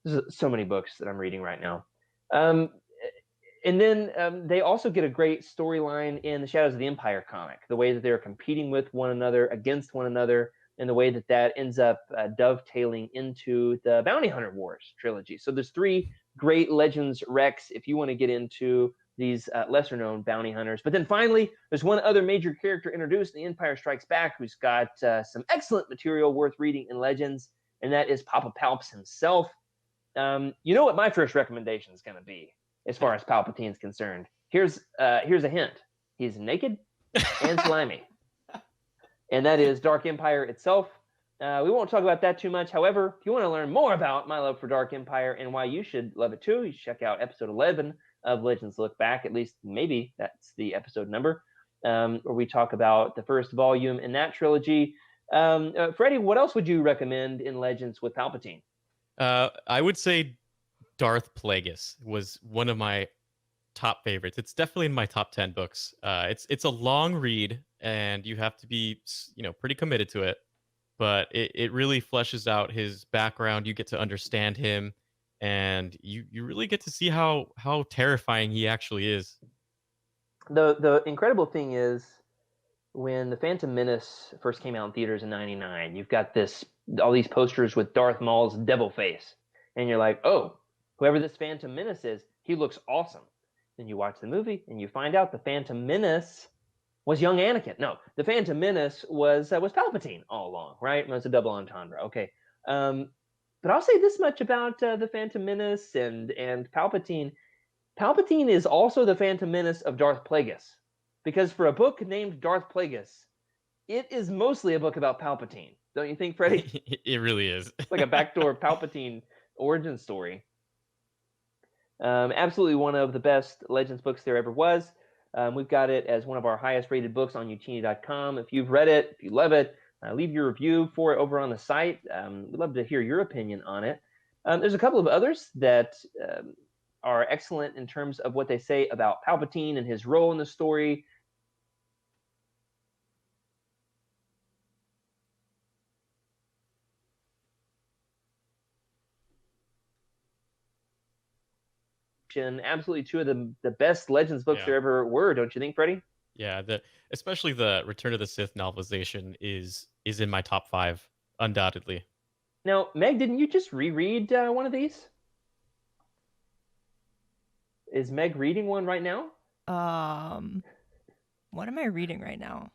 There's so many books that I'm reading right now. Um, and then they also get a great storyline in the Shadows of the Empire comic, the way that they're competing with one another, against one another, and the way that ends up dovetailing into the Bounty Hunter Wars trilogy. So there's 3 great Legends Rex if you want to get into these lesser known bounty hunters. But then finally, there's one other major character introduced in The Empire Strikes Back who's got some excellent material worth reading in Legends, and that is Papa Palps himself. You know what my first recommendation is going to be as far as Palpatine's concerned. Here's a hint. He's naked and slimy. And that is Dark Empire itself. We won't talk about that too much. However, if you want to learn more about my love for Dark Empire and why you should love it too, you should check out episode 11 of Legends Look Back. At least maybe that's the episode number, where we talk about the first volume in that trilogy. Freddie, what else would you recommend in Legends with Palpatine? I would say Darth Plagueis was one of my top favorites. It's definitely in my top 10 books. It's a long read, and you have to be pretty committed to it. But it really fleshes out his background. You get to understand him, and you really get to see how terrifying he actually is. The incredible thing is when the Phantom Menace first came out in theaters in '99, you've got all these posters with Darth Maul's devil face, and you're like, oh, whoever this Phantom Menace is, he looks awesome. Then you watch the movie and you find out the Phantom Menace was young Anakin. No, the Phantom Menace was Palpatine all along, right? It was a double entendre. Okay, um, but I'll say this much about the Phantom Menace and Palpatine. Palpatine is also the Phantom Menace of Darth Plagueis, because for a book named Darth Plagueis, it is mostly a book about Palpatine. Don't you think, Freddie? It really is. It's like a backdoor Palpatine origin story. Absolutely one of the best Legends books there ever was. We've got it as one of our highest rated books on Utini.com. If you've read it, if you love it, leave your review for it over on the site. We'd love to hear your opinion on it. There's a couple of others that are excellent in terms of what they say about Palpatine and his role in the story. Absolutely two of the best Legends books there ever were, don't you think, Freddie? Yeah, especially the Return of the Sith novelization is in my top 5, undoubtedly. Now, Meg, didn't you just reread one of these? Is Meg reading one right now? What am I reading right now?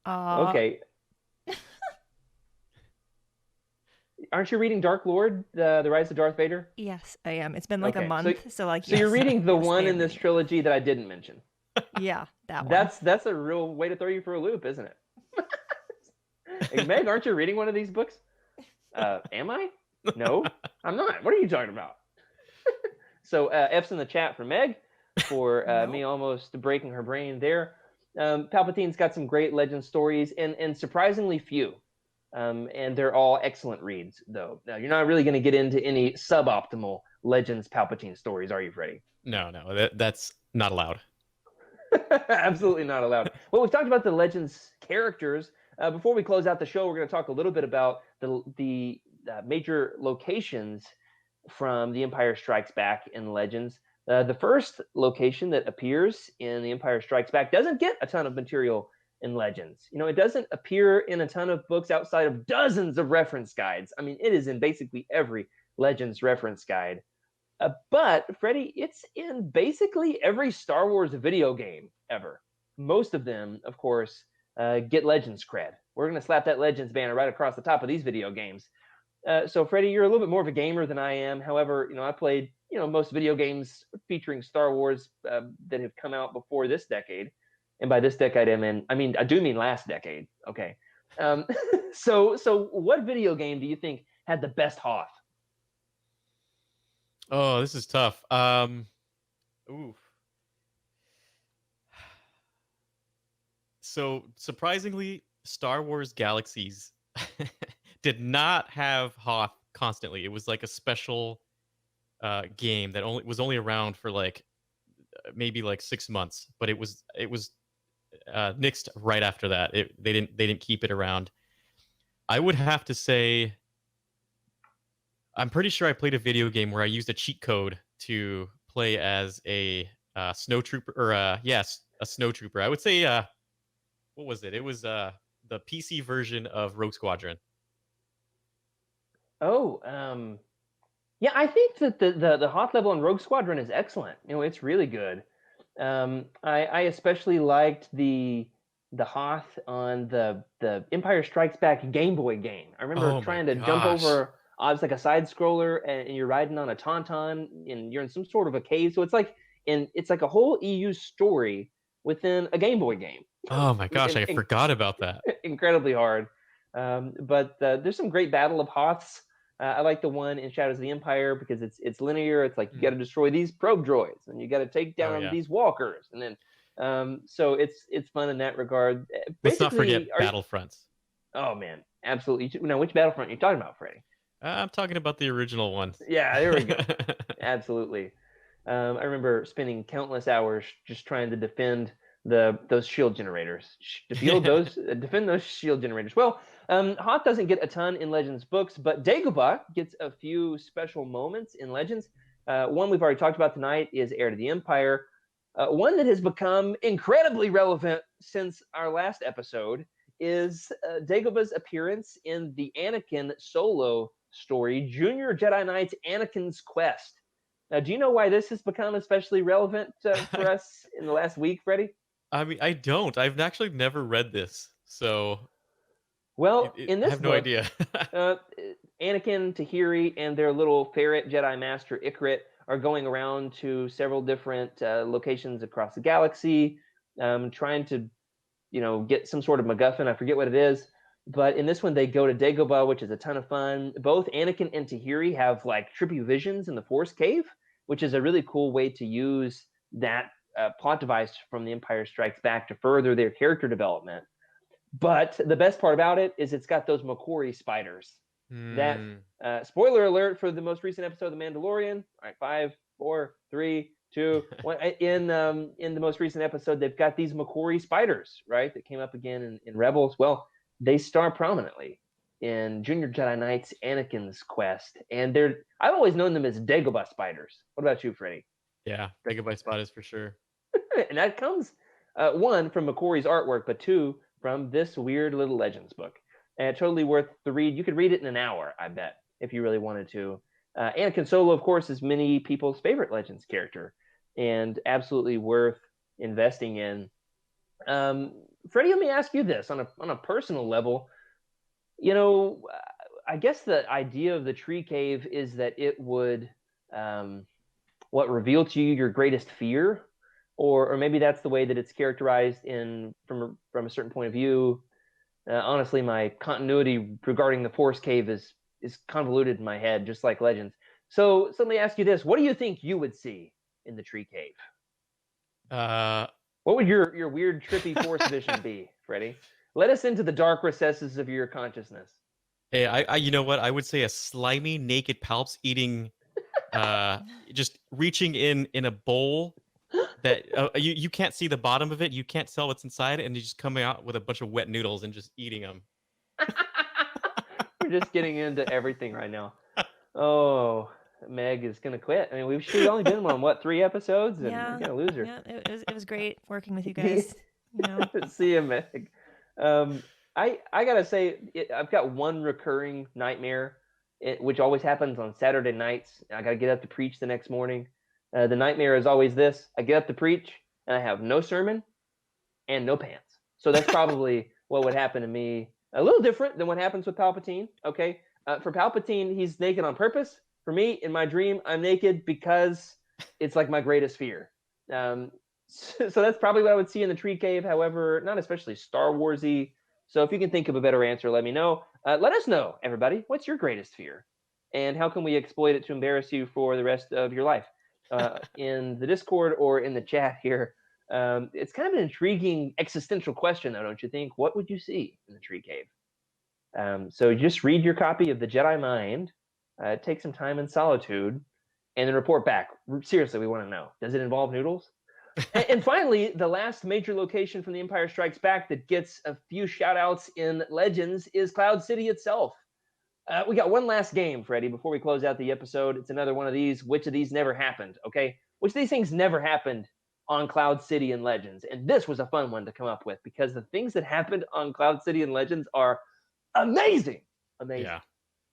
Okay. Aren't you reading Dark Lord, the Rise of Darth Vader? Yes, I am. It's been like a month, so yes, you're reading the one in this trilogy that I didn't mention. Yeah, that one. That's a real way to throw you for a loop, isn't it? Hey, Meg, aren't you reading one of these books? Am I? No, I'm not. What are you talking about? So F's in the chat for Meg for me almost breaking her brain there. Palpatine's got some great Legend stories and surprisingly few. And they're all excellent reads, though. Now, you're not really going to get into any suboptimal Legends Palpatine stories, are you, Freddie? No, that's not allowed. Absolutely not allowed. Well, we've talked about the Legends characters. Before we close out the show, we're going to talk a little bit about the major locations from The Empire Strikes Back in Legends. The first location that appears in The Empire Strikes Back doesn't get a ton of material in Legends. It doesn't appear in a ton of books outside of dozens of reference guides. I mean, it is in basically every Legends reference guide. But, Freddie, it's in basically every Star Wars video game ever. Most of them, of course, get Legends cred. We're going to slap that Legends banner right across the top of these video games. So, Freddie, you're a little bit more of a gamer than I am. However, I played, most video games featuring Star Wars that have come out before this decade. And by this decade, I do mean last decade. Okay. So what video game do you think had the best Hoth? Oh, this is tough. Oof. So surprisingly, Star Wars Galaxies did not have Hoth constantly. It was like a special game that was only around for like maybe like 6 months, but it was nixed right after that. They didn't keep it around. I would have to say, I'm pretty sure I played a video game where I used a cheat code to play as a snowtrooper, or a snowtrooper. I would say, what was it? It was the PC version of Rogue Squadron. Oh, yeah, I think that the Hoth level in Rogue Squadron is excellent. It's really good. I especially liked the Hoth on the Empire Strikes Back Game Boy game. I remember trying to jump over. It's like a side scroller, and you're riding on a tauntaun, and you're in some sort of a cave. So it's like a whole EU story within a Game Boy game. Oh my gosh, I forgot about that. Incredibly hard. But there's some great Battle of Hoths. I like the one in Shadows of the Empire because it's linear. It's like you got to destroy these probe droids, and you got to take down these walkers, and then so it's fun in that regard. Let's not forget Battlefronts. Oh man, absolutely. Now, which Battlefront are you talking about, Freddie? I'm talking about the original ones. Yeah, there we go. Absolutely. I remember spending countless hours just trying to defend those shield generators. Yeah. Defend those shield generators. Well, Hoth doesn't get a ton in Legends books, but Dagobah gets a few special moments in Legends. One we've already talked about tonight is Heir to the Empire. One that has become incredibly relevant since our last episode is Dagobah's appearance in the Anakin solo story, Junior Jedi Knight's Anakin's Quest. Now, do you know why this has become especially relevant for us in the last week, Freddie? I mean, I don't. I've actually never read this, so Well, in I this have no book, idea. uh, Anakin, Tahiri, and their little ferret Jedi Master Ikrit are going around to several different locations across the galaxy, trying to, get some sort of MacGuffin. I forget what it is. But in this one, they go to Dagobah, which is a ton of fun. Both Anakin and Tahiri have like trippy visions in the Force Cave, which is a really cool way to use that plot device from The Empire Strikes Back to further their character development. But the best part about it is it's got those Macquarie spiders. That Hmm. spoiler alert for the most recent episode of The Mandalorian. All right, 5, 4, 3, 2, 1. In the most recent episode, they've got these Macquarie spiders, right? That came up again in Rebels. Well, they star prominently in Junior Jedi Knight's Anakin's Quest, and I've always known them as Dagobah spiders. What about you, Freddie? Yeah, Megabyte Spot is for sure. And that comes one from McCory's artwork, but two from this weird little Legends book. And totally worth the read. You could read it in an hour, I bet, if you really wanted to. Anakin Solo, of course, is many people's favorite Legends character, and absolutely worth investing in. Freddie, let me ask you this on a personal level. You know, I guess the idea of the tree cave is that it would reveal to you your greatest fear, or maybe that's the way that it's characterized in from a certain point of view. Honestly, my continuity regarding the Force Cave is convoluted in my head, just like Legends. So let me ask you this: what do you think you would see in the tree cave? Uh, What would your weird trippy Force vision be, Freddie? Let us into the dark recesses of your consciousness. hey, you know what? I would say a slimy, naked Palps eating, uh, just reaching in a bowl that you can't see the bottom of it. You can't tell what's inside, and he's just coming out with a bunch of wet noodles and just eating them. We're just getting into everything right now. Oh, Meg is gonna quit. I mean, she's only been on what 3 episodes, and Yeah, we're gonna lose her. yeah, it was great working with you guys. See you, Meg. Um, I gotta say, I've got one recurring nightmare, which always happens on Saturday nights. I gotta get up to preach the next morning. The nightmare is always this: I get up to preach, and I have no sermon and no pants. So that's probably what would happen to me. A little different than what happens with Palpatine. Okay, for Palpatine, he's naked on purpose. For me, in my dream, I'm naked because it's like my greatest fear. So that's probably what I would see in the tree cave. However, not especially Star Warsy. So if you can think of a better answer, let me know. Let us know, everybody. What's your greatest fear, and how can we exploit it to embarrass you for the rest of your life? In the Discord or in the chat here. It's kind of an intriguing existential question, though, don't you think? What would you see in the tree cave? So just read your copy of The Jedi Mind, take some time in solitude, and then report back. Seriously, we want to know. Does it involve noodles? And finally, the last major location from The Empire Strikes Back that gets a few shout outs in Legends is Cloud City itself. We got one last game, Freddie, before we close out the episode. It's another one of these. Which of these never happened? Okay. Which of these things never happened on Cloud City and Legends? And this was a fun one to come up with because the things that happened on Cloud City and Legends are amazing. Amazing. Yeah.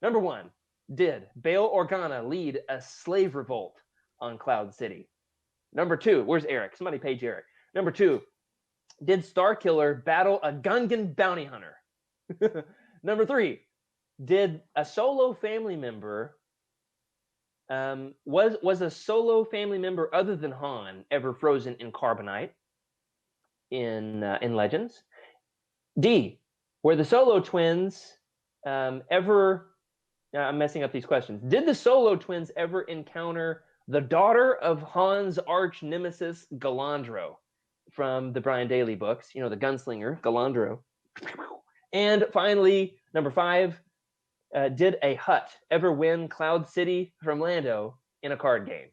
Number one, did Bail Organa lead a slave revolt on Cloud City? Number two, where's Eric? Somebody page Eric. Number two, did Starkiller battle a Gungan bounty hunter? Number three, did a solo family member was a solo family member other than Han ever frozen in carbonite in Legends? D, were the Solo twins ever? I'm messing up these questions. Did the Solo twins ever encounter the daughter of Han's arch nemesis Galandro from the Brian Daly books? You know, the gunslinger Galandro. And finally, number five, did a hut ever win Cloud City from Lando in a card game?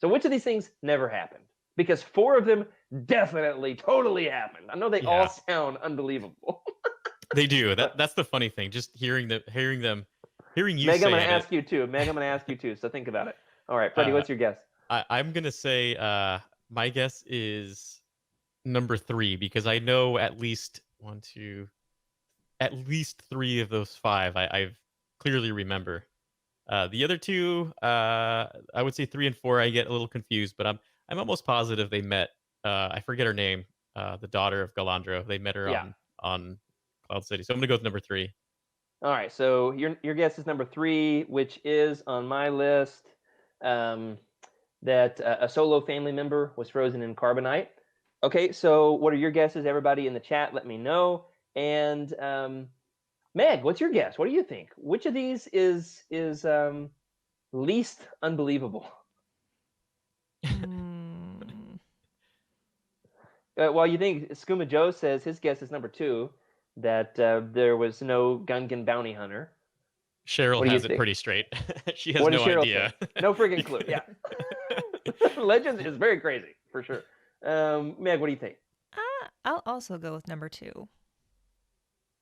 So which of these things never happened? Because 4 of them definitely, totally happened. I know they all Yeah, sound unbelievable. they do. But That's the funny thing. Just hearing you Meg, I'm going to saying it. ask you too. Meg, I'm going to ask you too. So think about it. All right, Freddie, Uh, what's your guess? I'm gonna say my guess is number 3 because I know at least one, two, at least 3 of those 5 I've clearly remember. The other 2, I would say 3 and 4. I get a little confused, but I'm almost positive they met. I forget her name. The daughter of Galandro. They met her Yeah. on Cloud City. So I'm gonna go with number 3. All right, so your guess is number 3, which is on my list. That a solo family member was frozen in carbonite. Okay, so what are your guesses? Everybody in the chat, let me know. And Meg, what's your guess? What do you think? Which of these is least unbelievable? Hmm. Well, you think Skooma Joe says his guess is number 2, that there was no Gungan bounty hunter. Cheryl What do you has it think? pretty straight. She has What does no Cheryl say? idea. No freaking clue. Yeah. Legends is very crazy for sure. Meg, what do you think? I'll also go with number 2.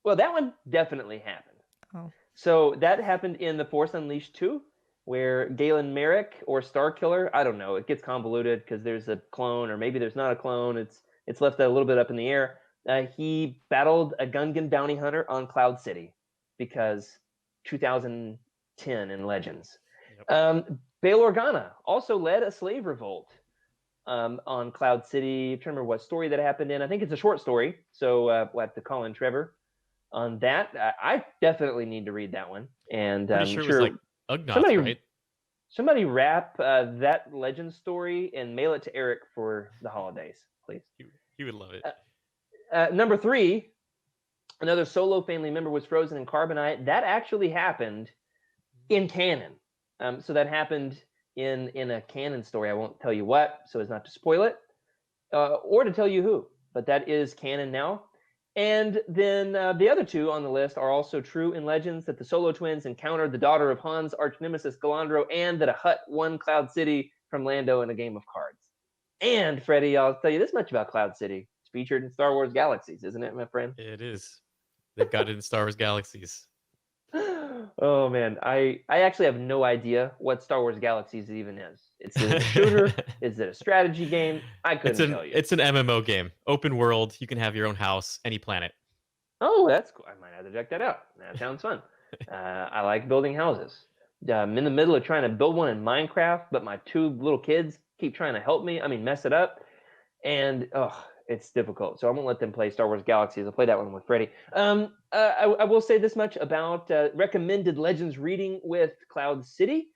Well, that one definitely happened. Oh. So that happened in The Force Unleashed 2, where Galen Merrick or Starkiller, I don't know, it gets convoluted because there's a clone or maybe there's not a clone. It's left a little bit up in the air. He battled a Gungan bounty hunter on Cloud City because 2010 in Legends. Yep. Bail Organa also led a slave revolt on Cloud City. I'm trying to remember what story that happened in. I think it's a short story, so we'll have to call in Trevor on that. I definitely need to read that one, and Pretty I'm sure it was sure like Ugnaughts, somebody right? somebody wrap that legend story and mail it to Eric for the holidays, please. He would love it. Number 3, another solo family member was frozen in carbonite. That actually happened in canon. So that happened in a canon story. I won't tell you what, so as not to spoil it, or to tell you who. But that is canon now. And then the other 2 on the list are also true in Legends, that the Solo twins encountered the daughter of Han's arch nemesis Galandro, and that a hut won Cloud City from Lando in a game of cards. And Freddie, I'll tell you this much about Cloud City: it's featured in Star Wars Galaxies, isn't it, my friend? It is. They've got it in Star Wars Galaxies. Oh man, I actually have no idea what Star Wars Galaxies even is. Is it a shooter? Is it a strategy game? I couldn't tell you. It's an MMO game. Open world. You can have your own house, any planet. Oh, that's cool. I might have to check that out. That sounds fun. I like building houses. I'm in the middle of trying to build one in Minecraft, but my 2 little kids keep trying to help me. I mean, mess it up, and it's difficult. So I won't let them play Star Wars Galaxies. I'll play that one with Freddie. I will say this much about recommended Legends reading with Cloud City.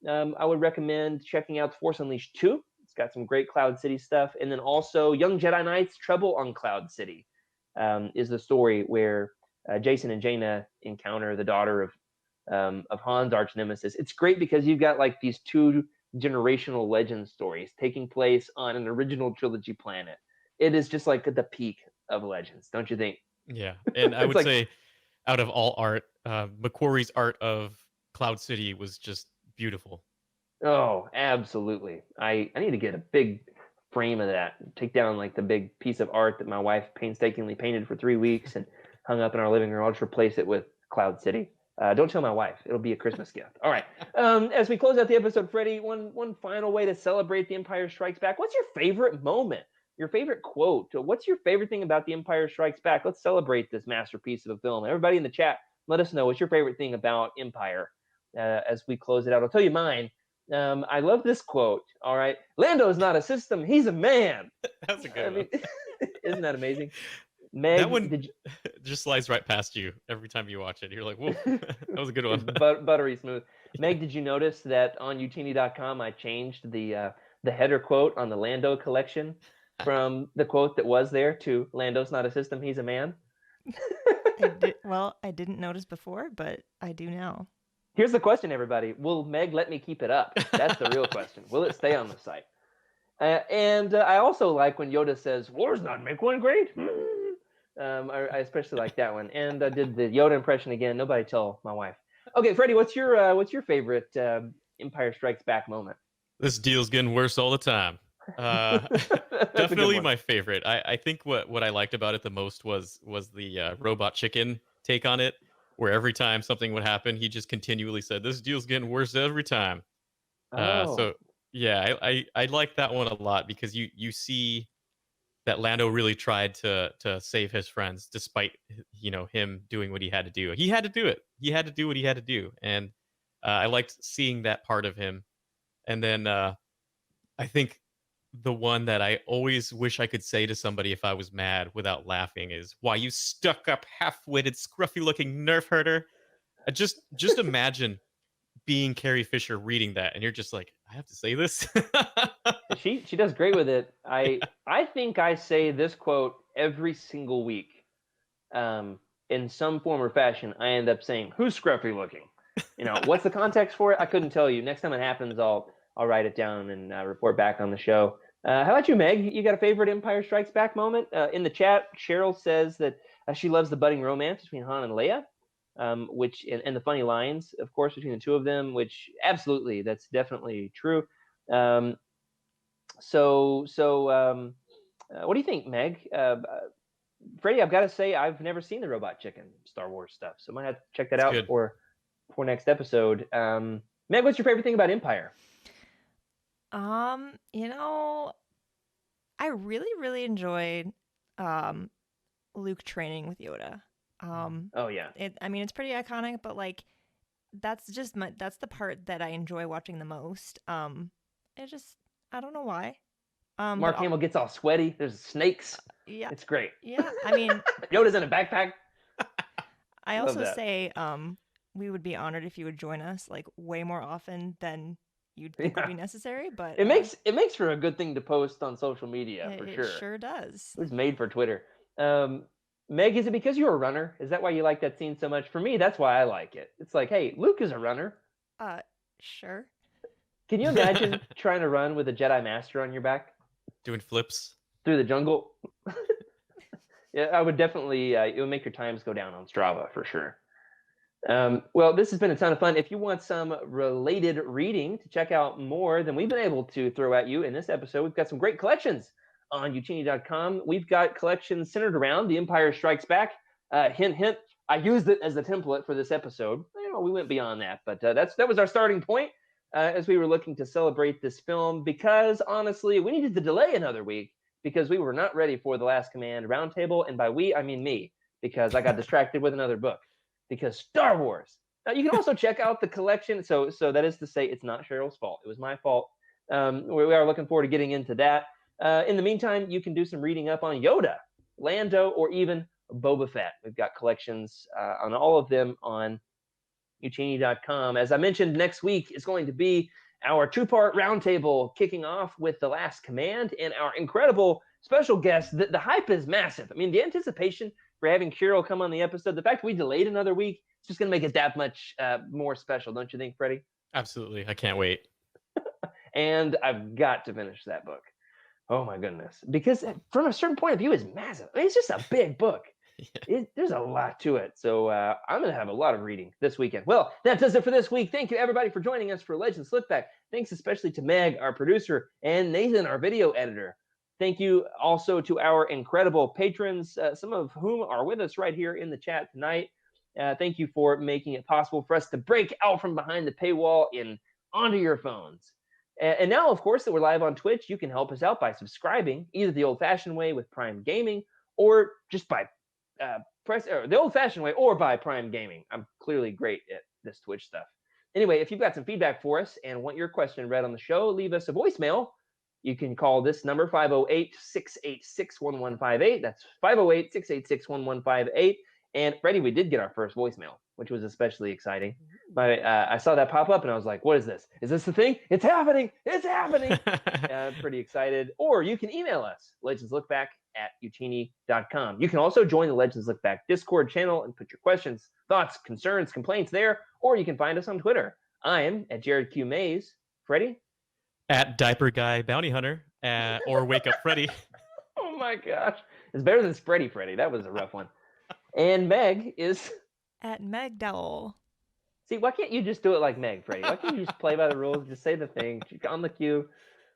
I would recommend checking out Force Unleashed 2. It's got some great Cloud City stuff. And then also Young Jedi Knights Trouble on Cloud City is the story where Jason and Jaina encounter the daughter of Han's arch nemesis. It's great because you've got like these 2 generational legend stories taking place on an original trilogy planet. It is just like the peak of Legends, don't you think? Yeah, and I It's would like, say, out of all art, McQuarrie's art of Cloud City was just beautiful. oh, absolutely. I need to get a big frame of that. Take down like the big piece of art that my wife painstakingly painted for 3 weeks and hung up in our living room. I'll just replace it with Cloud City. Don't tell my wife. It'll be a Christmas gift. All right. As we close out the episode, Freddie, one final way to celebrate The Empire Strikes Back. What's your favorite moment? Your favorite quote? What's your favorite thing about The Empire Strikes Back? Let's celebrate this masterpiece of a film. Everybody in the chat, let us know what's your favorite thing about Empire as we close it out. I'll tell you mine. I love this quote. All right. Lando's not a system. He's a man. That's a good I one. mean, isn't that amazing? Meg, That one did you... just slides right past you every time you watch it. You're like, whoa, that was a good one. Buttery smooth. Meg, did you notice that on utini.com I changed the header quote on the Lando collection from the quote that was there to Lando's not a system, he's a man? I didn't notice before, but I do now. Here's the question, everybody. Will Meg let me keep it up? That's the real question. Will it stay on the site? And I also like when Yoda says, "Wars not make one great." I especially like that one. And I did the Yoda impression again. Nobody tell my wife. Okay, Freddie, what's your favorite Empire Strikes Back moment? This deal's getting worse all the time. Uh, That's a good definitely one. my favorite. I think what I liked about it the most was the robot chicken take on it, where every time something would happen, he just continually said, "This deal's getting worse every time." Oh, So yeah, I like that one a lot because you see that Lando really tried to save his friends despite him doing what he had to do. He had to do it. He had to do what he had to do, and I liked seeing that part of him. And then I think the one that I always wish I could say to somebody if I was mad without laughing is, "Why, you stuck up, half-witted, scruffy-looking nerf herder." Just imagine being Carrie Fisher reading that, and you're just like, "I have to say this." she does great with it. I Yeah, I think I say this quote every single week. In some form or fashion, I end up saying, "Who's scruffy looking?" What's the context for it? I couldn't tell you. Next time it happens, I'll write it down and report back on the show. How about you, Meg? You got a favorite Empire Strikes Back moment? In the chat, Cheryl says that she loves the budding romance between Han and Leia, which and the funny lines, of course, between the two of them. Which absolutely, that's definitely true. Um, what do you think, Meg? Freddie, I've got to say, I've never seen the Robot Chicken Star Wars stuff, so I might have to check that it's out good. for next episode. Meg, what's your favorite thing about Empire? You know, I really, really enjoyed um Luke training with Yoda. Um, Oh yeah, I mean, it's pretty iconic, but like, that's the part that I enjoy watching the most. It just, I don't know why. But Mark Hamill gets all sweaty. There's snakes. yeah, It's great. yeah. I mean, Yoda's in a backpack. I Love also that. say, we would be honored if you would join us like way more often than you'd think would Yeah, be necessary. But it makes for a good thing to post on social media for it sure. sure does. It was made for Twitter. Um, Meg, is it because you're a runner? Is that why you like that scene so much? For me, that's why I like it. It's like, hey, Luke is a runner. Uh, sure. Can you imagine trying to run with a Jedi Master on your back Doing flips. through the jungle? Yeah, I would definitely. It would make your times go down on Strava for sure. Well, this has been a ton of fun. If you want some related reading to check out more than we've been able to throw at you in this episode, we've got some great collections on Utini.com. We've got collections centered around The Empire Strikes Back. Hint, hint. I used it as the template for this episode. We went beyond that, but that was our starting point as we were looking to celebrate this film. Because honestly, we needed to delay another week because we were not ready for the Last Command roundtable, and by we I mean me, because I got distracted with another book. Because Star Wars. You can also check out the collection. So that is to say, it's not Cheryl's fault. It was my fault. We are looking forward to getting into that. In the meantime, you can do some reading up on Yoda, Lando, or even Boba Fett. We've got collections on all of them on Uchini.com. As I mentioned, next week is going to be our two-part roundtable, kicking off with The Last Command and our incredible special guest. The hype is massive. I mean, the anticipation for having Kirill come on the episode, the fact that we delayed another week, it's just going to make it that much more special, don't you think, Freddie? Absolutely. I can't wait. And I've got to finish that book. Oh my goodness. Because from a certain point of view, it's massive. I mean, it's just a big book. There's a lot to it. So I'm going to have a lot of reading this weekend. Well, that does it for this week. Thank you, everybody, for joining us for Legends Lookback. Thanks especially to Meg, our producer, and Nathan, our video editor. Thank you also to our incredible patrons, some of whom are with us right here in the chat tonight. Thank you for making it possible for us to break out from behind the paywall and onto your phones. And now, of course, that we're live on Twitch, you can help us out by subscribing, either the old-fashioned way with Prime Gaming, or just by the old-fashioned way, or by Prime Gaming. I'm clearly great at this Twitch stuff. Anyway, if you've got some feedback for us and want your question read on the show, leave us a voicemail. You can call this number 508-686-1158. That's 508-686-1158. And Freddie, we did get our first voicemail, which was especially exciting. But I saw that pop up and I was like, what is this? Is this the thing? It's happening. It's happening. Pretty excited. Or you can email us, legendslookback@utini.com. You can also join the Legends Look Back Discord channel and put your questions, thoughts, concerns, complaints there. Or you can find us on Twitter. I am at Jared Q. Mays. Freddie? At Diaper Guy Bounty Hunter, or Wake Up Freddy. Oh my gosh. It's better than Spready Freddy. That was a rough one. And Meg is At Meg Dowell. See, why can't you just do it like Meg, Freddie? Why can't you just play by the rules? Just say the thing on the cue.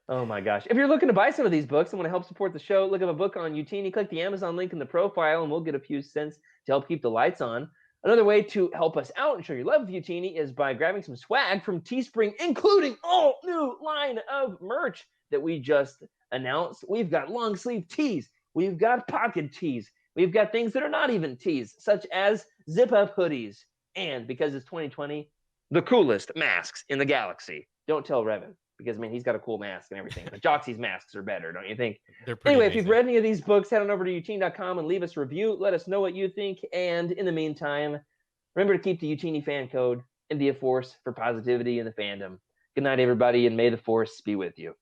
Oh my gosh. If you're looking to buy some of these books and want to help support the show, look up a book on Utini. Click the Amazon link in the profile and we'll get a few cents to help keep the lights on. Another way to help us out and show your love of Utini is by grabbing some swag from Teespring, including all new line of merch that we just announced. We've got long sleeve tees. We've got pocket tees. We've got things that are not even tees, such as zip up hoodies. And because it's 2020, the coolest masks in the galaxy. Don't tell Revan, because, man, he's got a cool mask and everything. But Joxy's masks are better, don't you think? They're pretty Anyway, amazing. if you've read any of these books, head on over to Utini.com and leave us a review. Let us know what you think. And in the meantime, remember to keep the Utini fan code and be a force for positivity in the fandom. Good night, everybody, and may the force be with you.